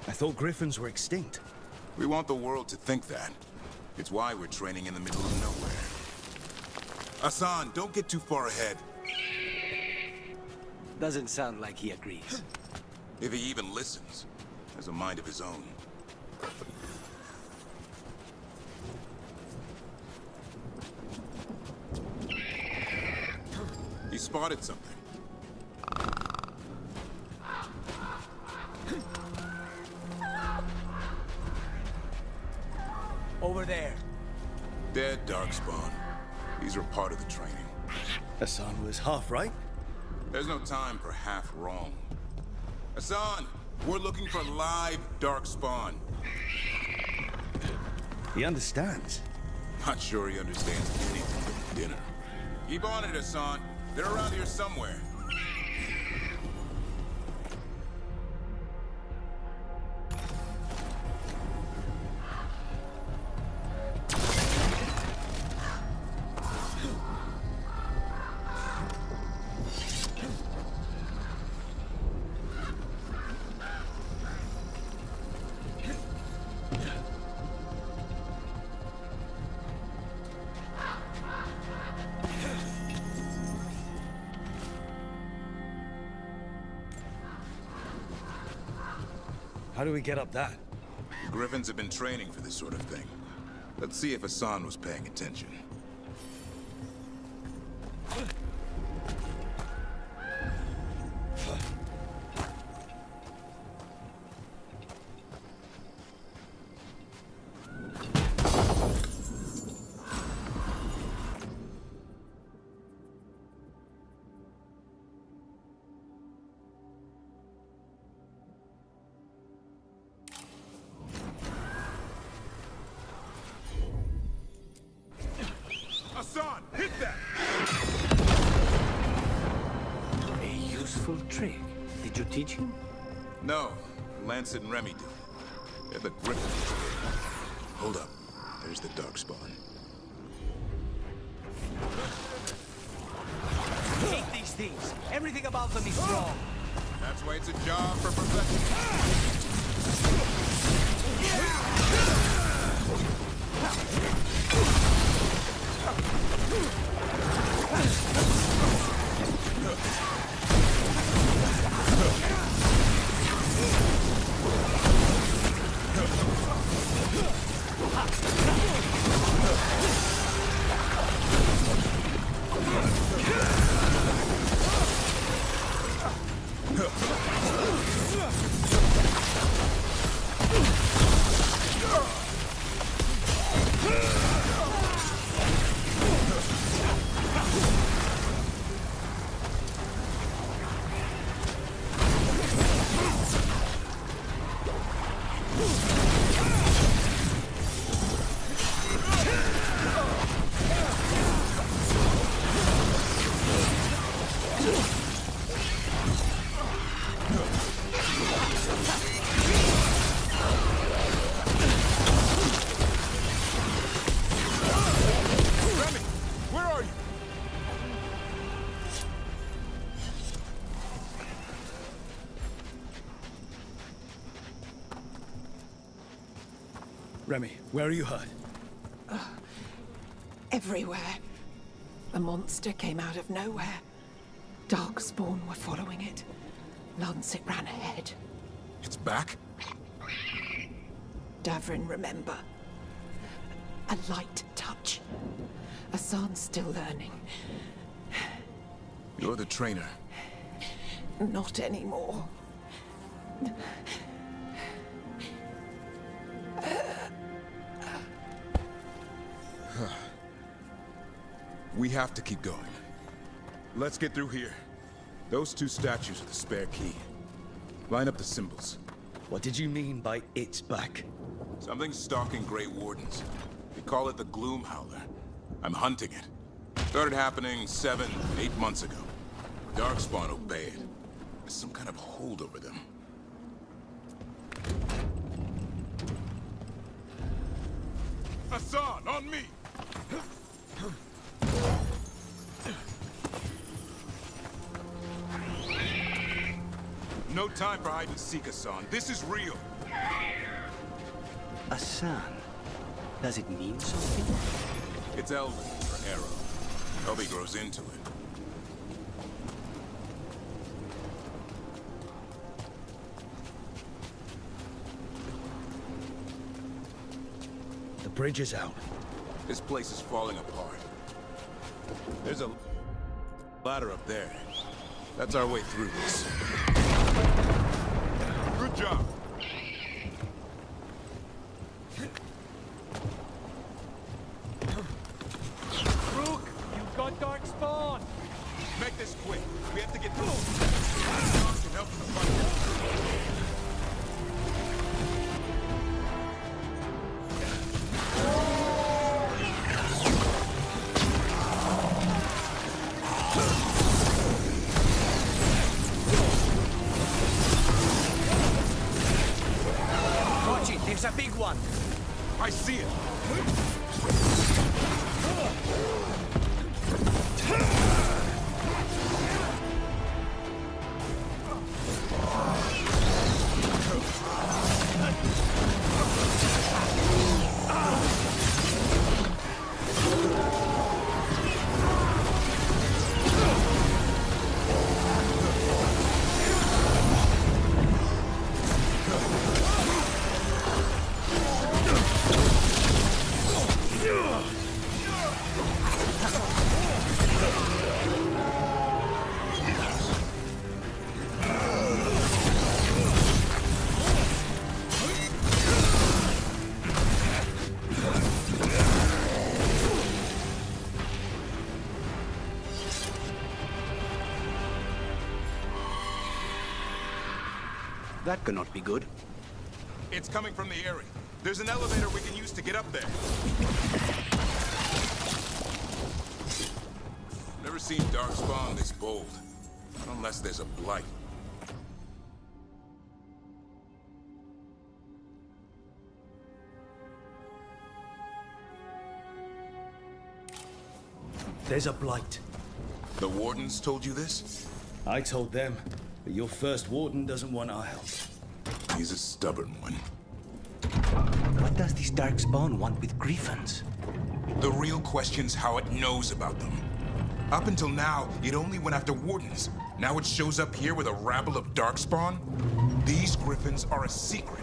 I thought griffins were extinct. We want the world to think that. It's why we're training in the middle of nowhere. Hassan, don't get too far ahead. Doesn't sound like he agrees. If he even listens. Has a mind of his own. He spotted something. Over there. Dead Darkspawn. These are part of the training. Hassan was half right. There's no time for half wrong. Hassan, we're looking for live Darkspawn. He understands. Not sure he understands anything but dinner. Keep on it, Hassan. They're around here somewhere. How do we get up that? Griffins have been training for this sort of thing. Let's see if Hassan was paying attention. trick? Did you teach him? No, Lancet and Remy do. They're the Griffins. Hold up. There's the Darkspawn. Hate these things. Everything about them is wrong. That's why it's a job for professionals. Remy, where are you hurt? Everywhere. The monster came out of nowhere. Darkspawn were following it. Lancet ran ahead. It's back? Davrin, remember. A light touch. Asan's still learning. You're the trainer. Not anymore. We have to keep going. Let's get through here. Those two statues are the spare key. Line up the symbols. What did you mean by it's back? Something's stalking Grey Wardens. We call it the Gloom Howler. I'm hunting it. Started happening 7, 8 months ago. Darkspawn obey it. There's some kind of hold over them. Asan, on me! No time for hide and seek, Asan. This is real. Asan. Does it mean something? It's Elven for arrow. Elby grows into it. The bridge is out. This place is falling apart. There's a ladder up there. That's our way through this. Good job. Rook, you've got Darkspawn. Make this quick. We have to get through. Dogs can help in the fight. There's a big one. I see it. That cannot be good. It's coming from the area. There's an elevator we can use to get up there. Never seen Darkspawn this bold. Unless there's a blight. There's a blight. The Wardens told you this? I told them, but your first Warden doesn't want our help. He's a stubborn one. What does this Darkspawn want with Griffins? The real question's how it knows about them. Up until now, it only went after Wardens. Now it shows up here with a rabble of Darkspawn? These Griffins are a secret.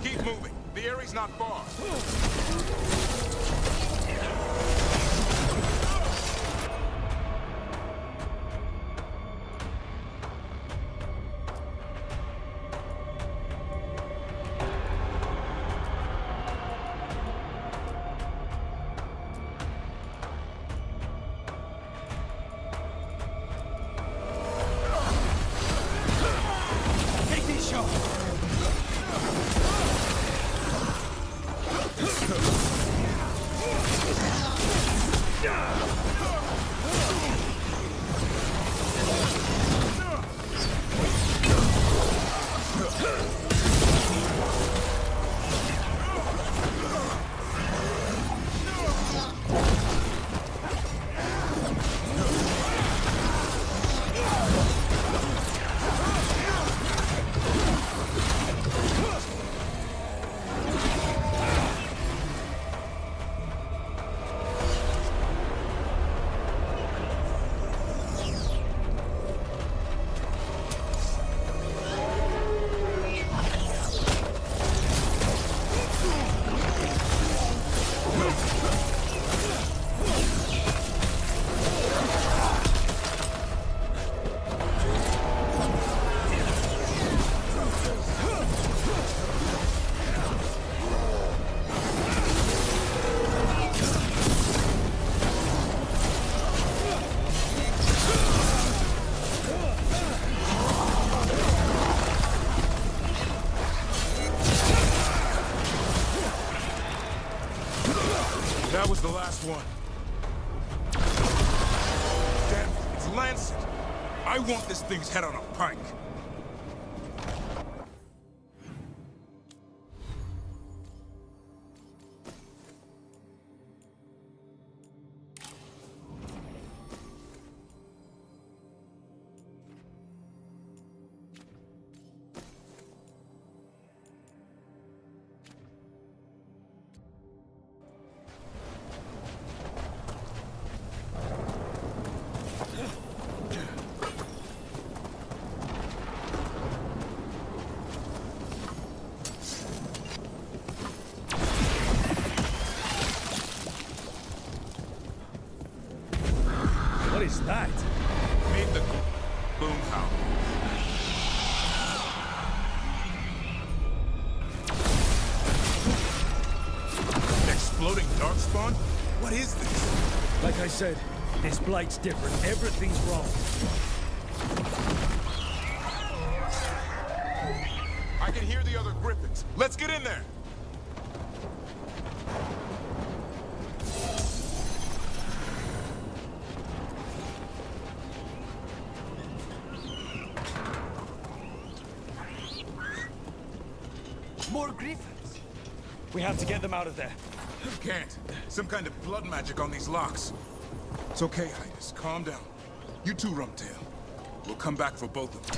Keep moving. The area's not far. Take these shots! That was the last one. Damn it, it's Lancet. I want this thing's head on a pike. What is that? Meet the boom howl. Exploding darkspawn? What is this? Like I said, this blight's different. Everything's wrong. I can hear the other griffins. Let's get in there. More Griffins! We have to get them out of there. You can't. Some kind of blood magic on these locks. It's okay, Highness. Calm down. You too, Rumtail. We'll come back for both of them.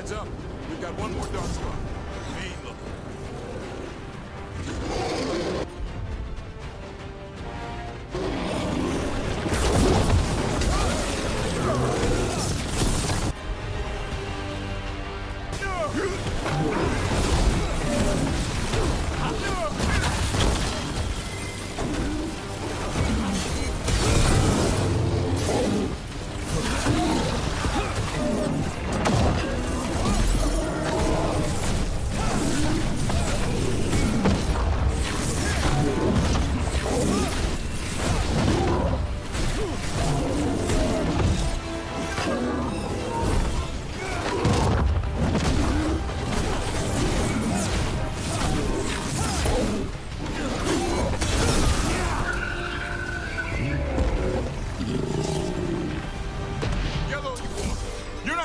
Heads up. We've got one more Darkspawn. Main looking.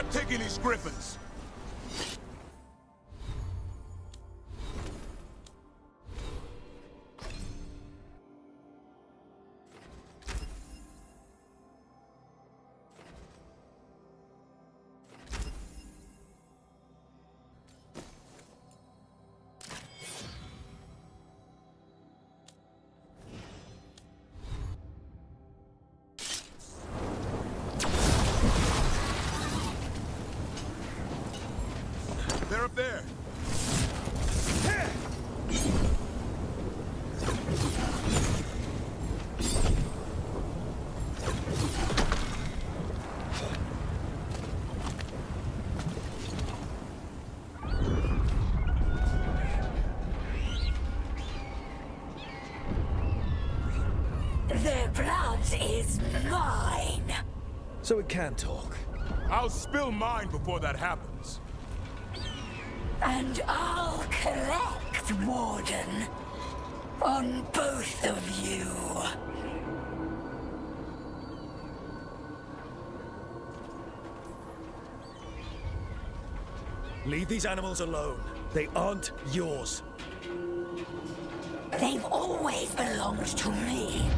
Taking these griffins. They're up there. Their blood is mine. So it can talk. I'll spill mine before that happens. And I'll collect, Warden, on both of you. Leave these animals alone. They aren't yours. They've always belonged to me.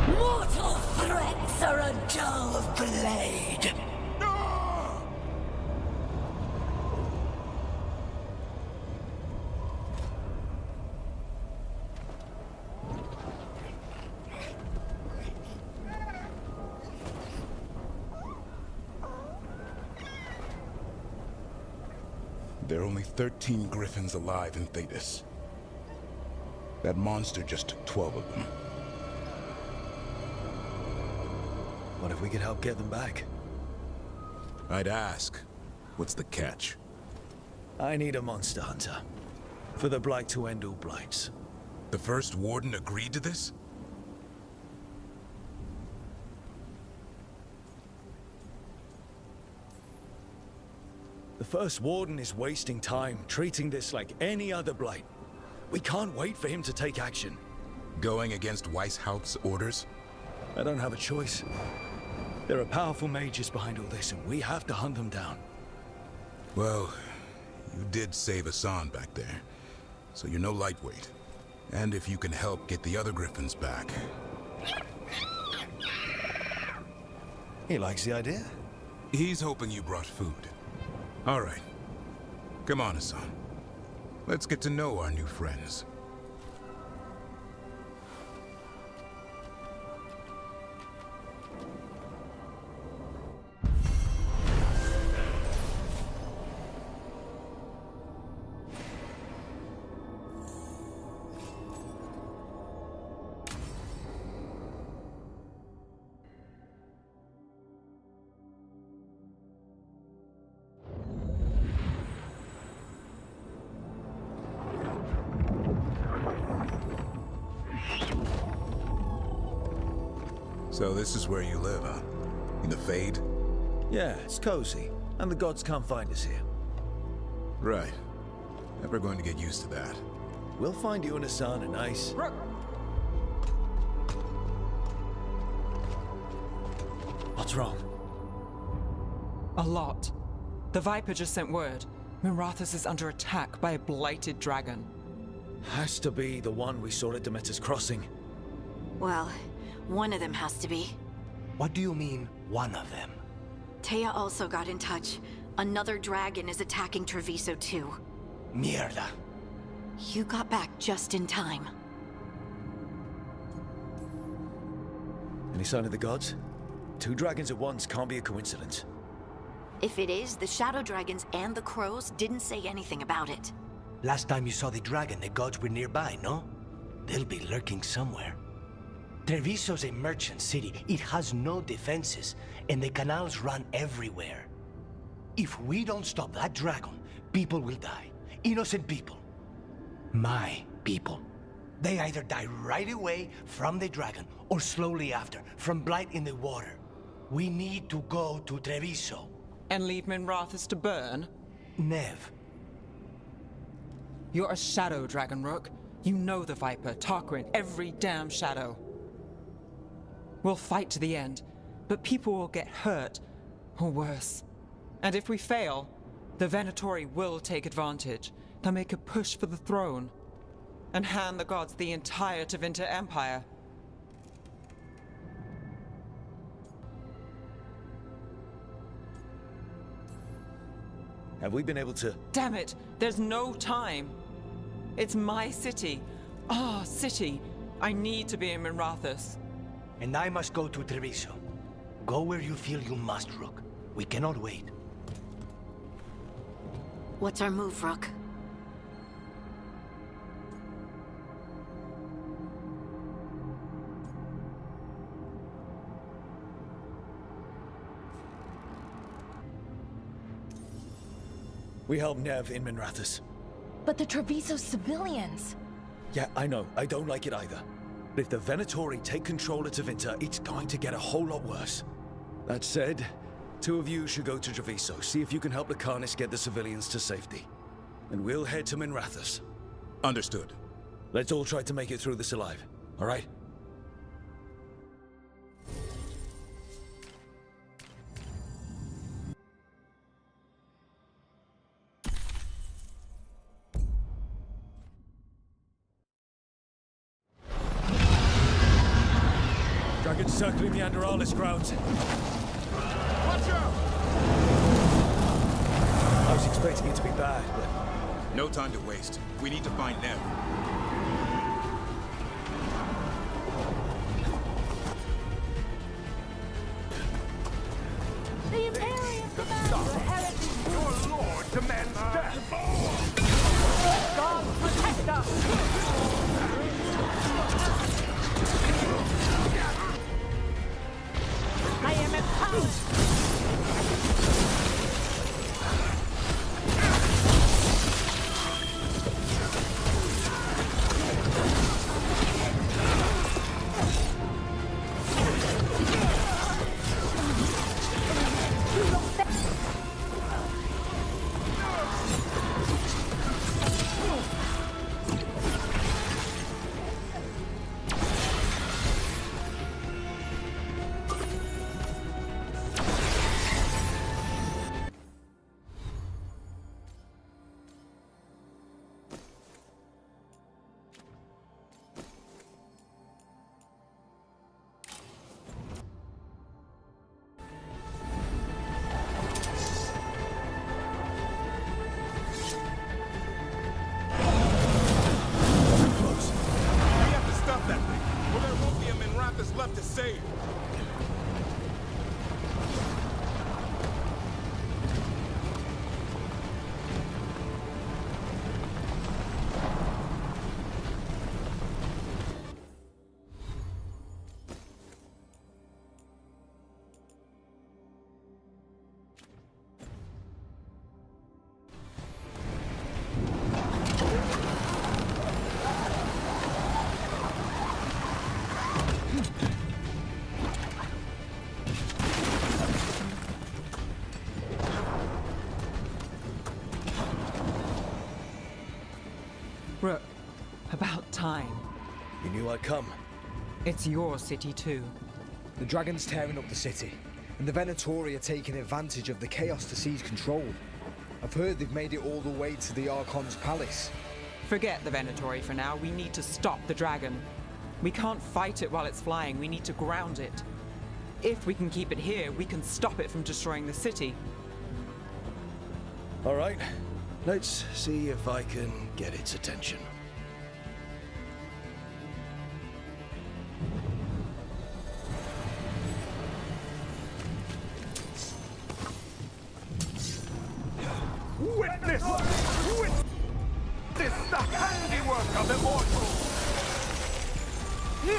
Mortal threats are a dull blade. There are only 13 griffins alive in Thetis. That monster just took 12 of them. What if we could help get them back? I'd ask. What's the catch? I need a monster hunter. For the Blight to end all blights. The first Warden agreed to this? The first Warden is wasting time, treating this like any other Blight. We can't wait for him to take action. Going against Weishaupt's orders? I don't have a choice. There are powerful mages behind all this, and we have to hunt them down. Well, you did save Hassan back there, so you're no lightweight. And if you can help get the other griffins back... He likes the idea. He's hoping you brought food. All right. Come on, Hassan. Let's get to know our new friends. So this is where you live, huh? In the Fade? Yeah, it's cozy. And the gods can't find us here. Right. Never going to get used to that. We'll find you and Hassan a nice... What's wrong? A lot. The Viper just sent word. Mirathus is under attack by a blighted dragon. Has to be the one we saw at Demeter's Crossing. Well, one of them has to be. What do you mean, one of them? Taya also got in touch. Another dragon is attacking Treviso too. Mierda. You got back just in time. Any sign of the gods? 2 dragons at once can't be a coincidence. If it is, the Shadow Dragons and the Crows didn't say anything about it. Last time you saw the dragon, the gods were nearby, no? They'll be lurking somewhere. Treviso's a merchant city. It has no defenses, and the canals run everywhere. If we don't stop that dragon, people will die. Innocent people. My people. They either die right away from the dragon, or slowly after, from blight in the water. We need to go to Treviso. And leave Minrathous to burn? Nev. You're a shadow dragon, Rook. You know the Viper, Tarquin, every damn shadow. We'll fight to the end, but people will get hurt, or worse. And if we fail, the Venatori will take advantage. They'll make a push for the throne, and hand the gods the entire Tevinter Empire. Have we been able to... Damn it! There's no time! It's my city. Our city. I need to be in Minrathous. And I must go to Treviso. Go where you feel you must, Rook. We cannot wait. What's our move, Rook? We help Nev in Minrathous. But the Treviso civilians... Yeah, I know. I don't like it either. But if the Venatori take control of Tevinter, it's going to get a whole lot worse. That said, 2 of you should go to Treviso, see if you can help the Carnis get the civilians to safety. And we'll head to Minrathous. Understood. Let's all try to make it through this alive, all right? Dragons circling the Anderalis grounds. Watch out! I was expecting it to be bad, but... No time to waste. We need to find Nev. The Imperium demands the heritage. Your lord demands death! God protect us! I am empowered! Left to save. Rook, about time. You knew I'd come. It's your city too. The dragon's tearing up the city, and the Venatori are taking advantage of the chaos to seize control. I've heard they've made it all the way to the Archon's palace. Forget the Venatori for now. We need to stop the dragon. We can't fight it while it's flying. We need to ground it. If we can keep it here, we can stop it from destroying the city. All right, let's see if I can get its attention. Witness! Witness the handiwork of immortals! We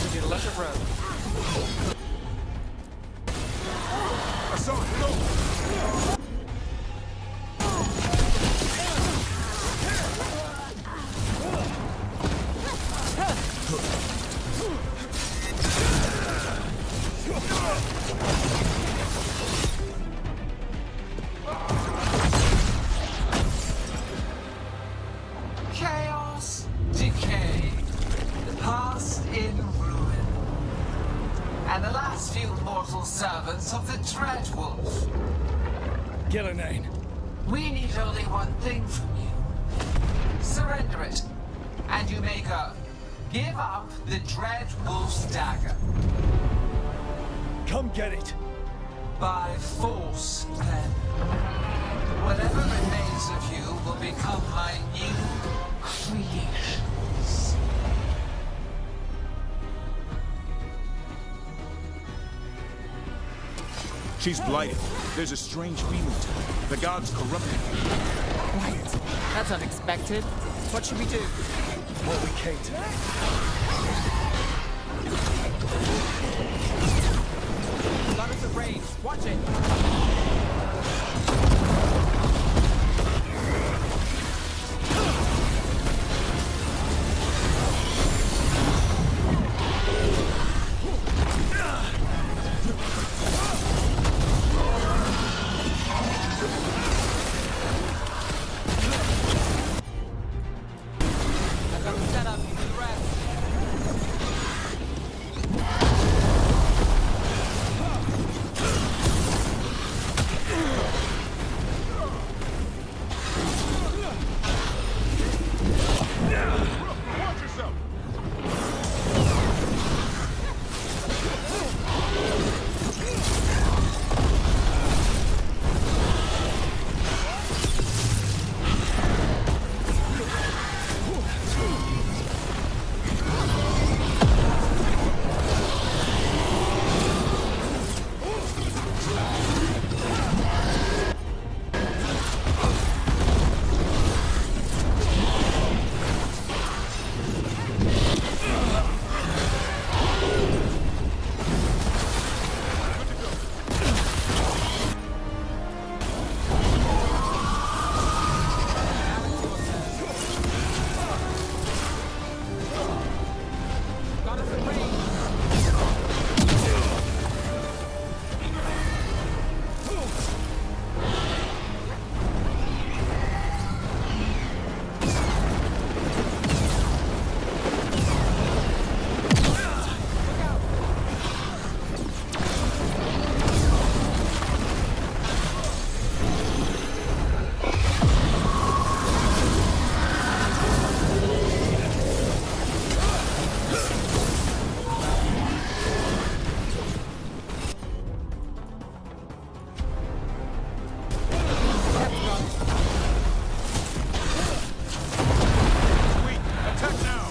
need to let it roll. Assault, go! Chaos, decay, the past in ruin, and the last few mortal servants of the Dreadwolf. Gillenane. We need only one thing from you. Surrender it, and you may go. Give up the Dreadwolf's dagger. Come get it. By force, then. Whatever remains of you will become my new creations. She's blighted. There's a strange feeling to her. The gods corrupted her. Right. That's unexpected. What should we do? What we came to. Goddess of Rain, watch it! I've got the setup for the rest. Watch yourself! Goddess of Rain. Sweet! Attack now!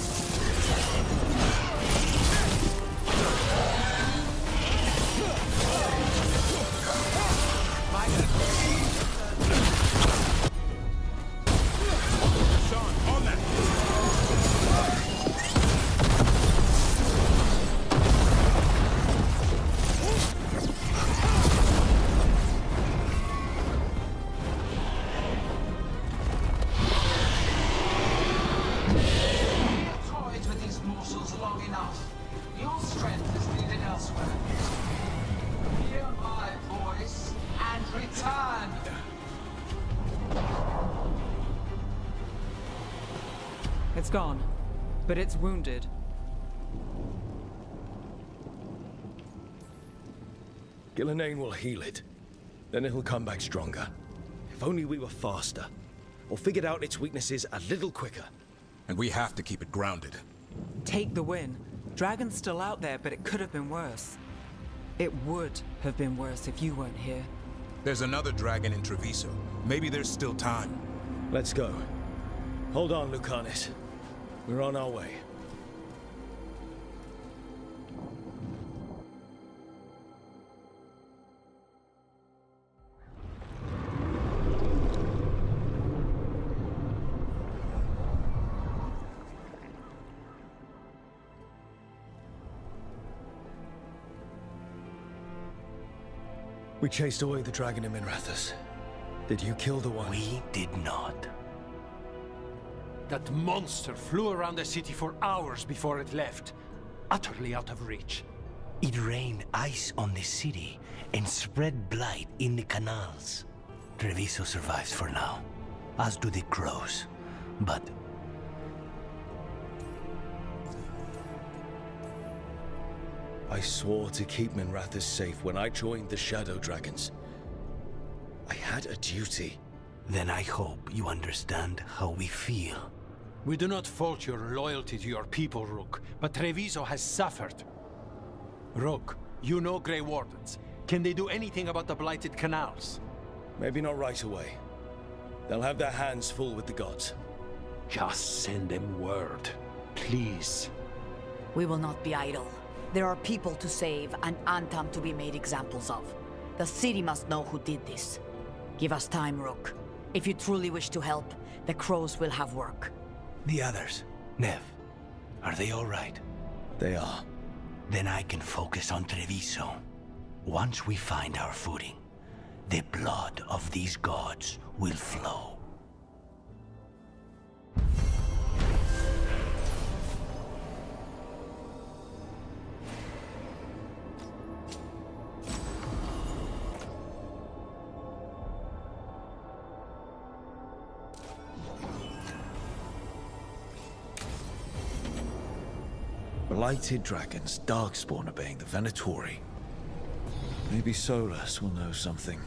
Sean, on that! Toyed with these morsels long enough. Your strength is needed elsewhere. Hear my voice and return. It's gone, but it's wounded. Gillenane will heal it. Then it'll come back stronger. If only we were faster. Or figured out its weaknesses a little quicker. And we have to keep it grounded. Take the win. Dragon's still out there, but it could have been worse. It would have been worse if you weren't here. There's another dragon in Treviso. Maybe there's still time. Let's go. Hold on, Lucanis. We're on our way. We chased away the dragon in Minrathous. Did you kill the one? We did not. That monster flew around the city for hours before it left, utterly out of reach. It rained ice on the city and spread blight in the canals. Treviso survives for now, as do the crows. But I swore to keep Minrathous safe when I joined the Shadow Dragons. I had a duty. Then I hope you understand how we feel. We do not fault your loyalty to your people, Rook, but Treviso has suffered. Rook, you know Grey Wardens. Can they do anything about the blighted canals? Maybe not right away. They'll have their hands full with the gods. Just send them word, please. We will not be idle. There are people to save and Antam to be made examples of. The city must know who did this. Give us time, Rook. If you truly wish to help, the crows will have work. The others, Nev, are they all right? They are. Then I can focus on Treviso. Once we find our footing, the blood of these gods will flow. Blighted dragons, Darkspawn obeying the Venatori. Maybe Solus will know something.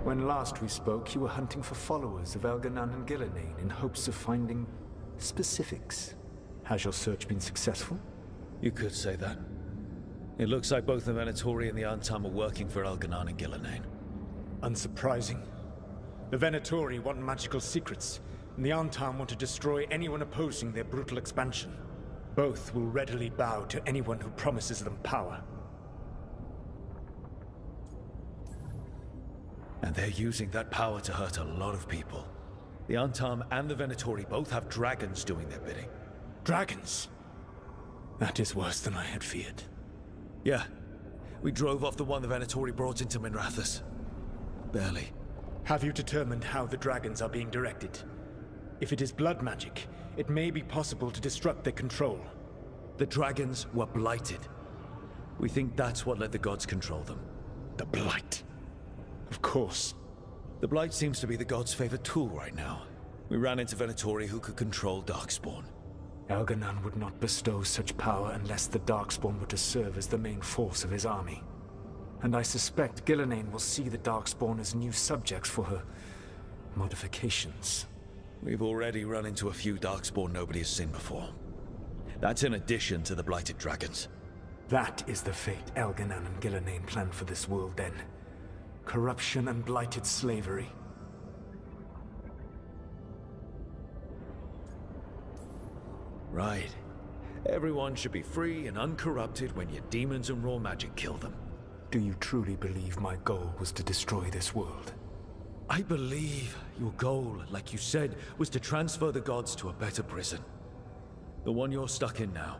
When last we spoke, you were hunting for followers of Elganan and Gillenane in hopes of finding specifics. Has your search been successful? You could say that. It looks like both the Venatori and the Antam are working for Elganan and Gillenane. Unsurprising. The Venatori want magical secrets, and the Antam want to destroy anyone opposing their brutal expansion. Both will readily bow to anyone who promises them power. And they're using that power to hurt a lot of people. The Antam and the Venatori both have dragons doing their bidding. Dragons? That is worse than I had feared. Yeah. We drove off the one the Venatori brought into Minrathous. Barely. Have you determined how the dragons are being directed? If it is blood magic, it may be possible to disrupt their control. The dragons were blighted. We think that's what let the gods control them. The blight. Of course. The blight seems to be the gods' favorite tool right now. We ran into Venatori who could control Darkspawn. Elganon would not bestow such power unless the Darkspawn were to serve as the main force of his army. And I suspect Gillenane will see the Darkspawn as new subjects for her modifications. We've already run into a few Darkspawn nobody has seen before. That's in addition to the blighted dragons. That is the fate Elganon and Gillenane planned for this world then. Corruption and blighted slavery. Right. Everyone should be free and uncorrupted when your demons and raw magic kill them. Do you truly believe my goal was to destroy this world? I believe your goal, like you said, was to transfer the gods to a better prison. The one you're stuck in now.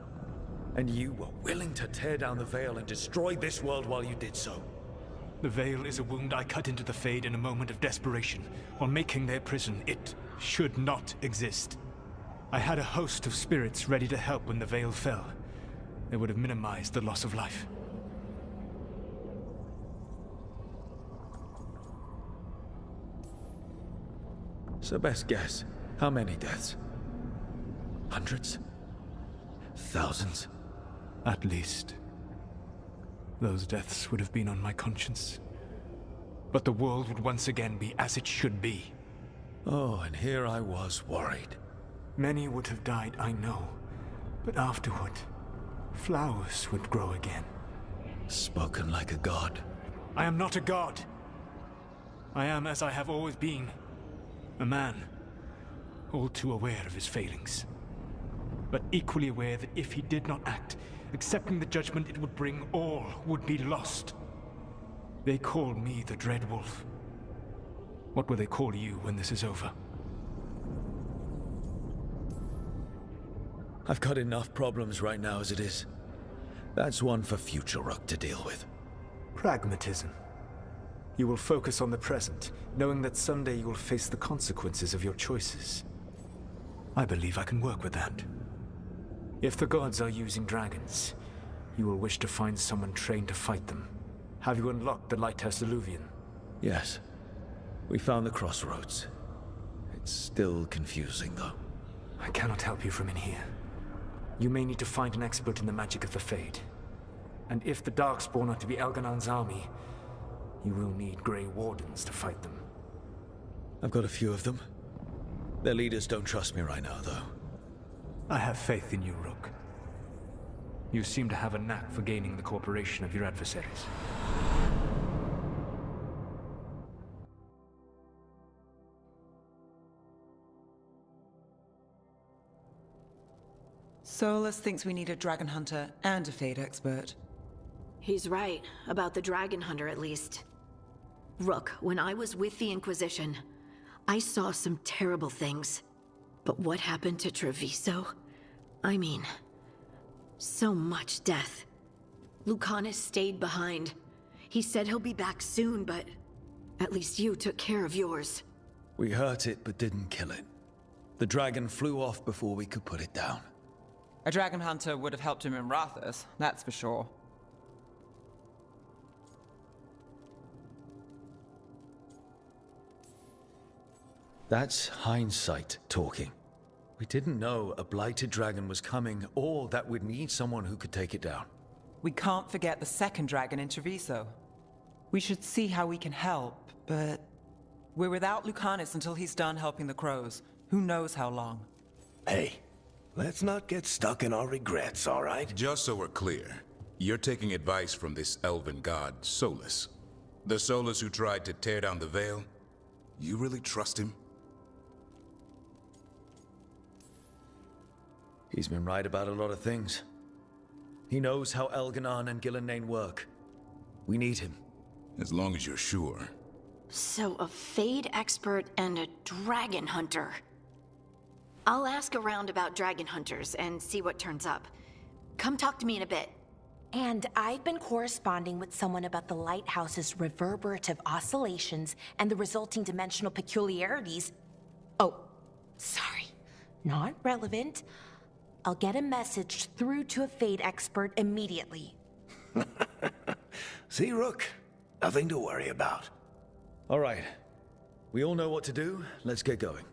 And you were willing to tear down the Veil and destroy this world while you did so. The Veil is a wound I cut into the Fade in a moment of desperation, while making their prison. It should not exist. I had a host of spirits ready to help when the Veil fell. They would have minimized the loss of life. So best guess, how many deaths? Hundreds? Thousands? At least. Those deaths would have been on my conscience. But the world would once again be as it should be. Oh, and here I was worried. Many would have died, I know. But afterward, flowers would grow again. Spoken like a god. I am not a god. I am as I have always been. A man. All too aware of his failings. But equally aware that if he did not act, accepting the judgment it would bring, all would be lost. They call me the Dread Wolf. What will they call you when this is over? I've got enough problems right now as it is. That's one for future Rook to deal with. Pragmatism. You will focus on the present, knowing that someday you will face the consequences of your choices. I believe I can work with that. If the gods are using dragons, you will wish to find someone trained to fight them. Have you unlocked the Lighthouse Illuvian? Yes. We found the crossroads. It's still confusing, though. I cannot help you from in here. You may need to find an expert in the magic of the Fade. And if the Darkspawn are to be Elganon's army, you will need Grey Wardens to fight them. I've got a few of them. Their leaders don't trust me right now, though. I have faith in you, Rook. You seem to have a knack for gaining the cooperation of your adversaries. Solus thinks we need a dragon hunter and a Fade expert. He's right, about the dragon hunter at least. Rook, when I was with the Inquisition, I saw some terrible things. But what happened to Treviso? I mean, so much death. Lucanus stayed behind. He said he'll be back soon, but at least you took care of yours. We hurt it, but didn't kill it. The dragon flew off before we could put it down. A dragon hunter would have helped him in Rathus, that's for sure. That's hindsight talking. We didn't know a blighted dragon was coming, or that we'd need someone who could take it down. We can't forget the second dragon in Treviso. We should see how we can help, but we're without Lucanus until he's done helping the crows. Who knows how long? Hey, let's not get stuck in our regrets, all right? Just so we're clear, you're taking advice from this elven god, Solus. The Solus who tried to tear down the Veil? You really trust him? He's been right about a lot of things. He knows how Elganon and Gillenane work. We need him. As long as you're sure. So, a Fade expert and a dragon hunter. I'll ask around about dragon hunters and see what turns up. Come talk to me in a bit. And I've been corresponding with someone about the lighthouse's reverberative oscillations and the resulting dimensional peculiarities. Oh, sorry. Not relevant. I'll get a message through to a Fade expert immediately. See, Rook? Nothing to worry about. All right. We all know what to do. Let's get going.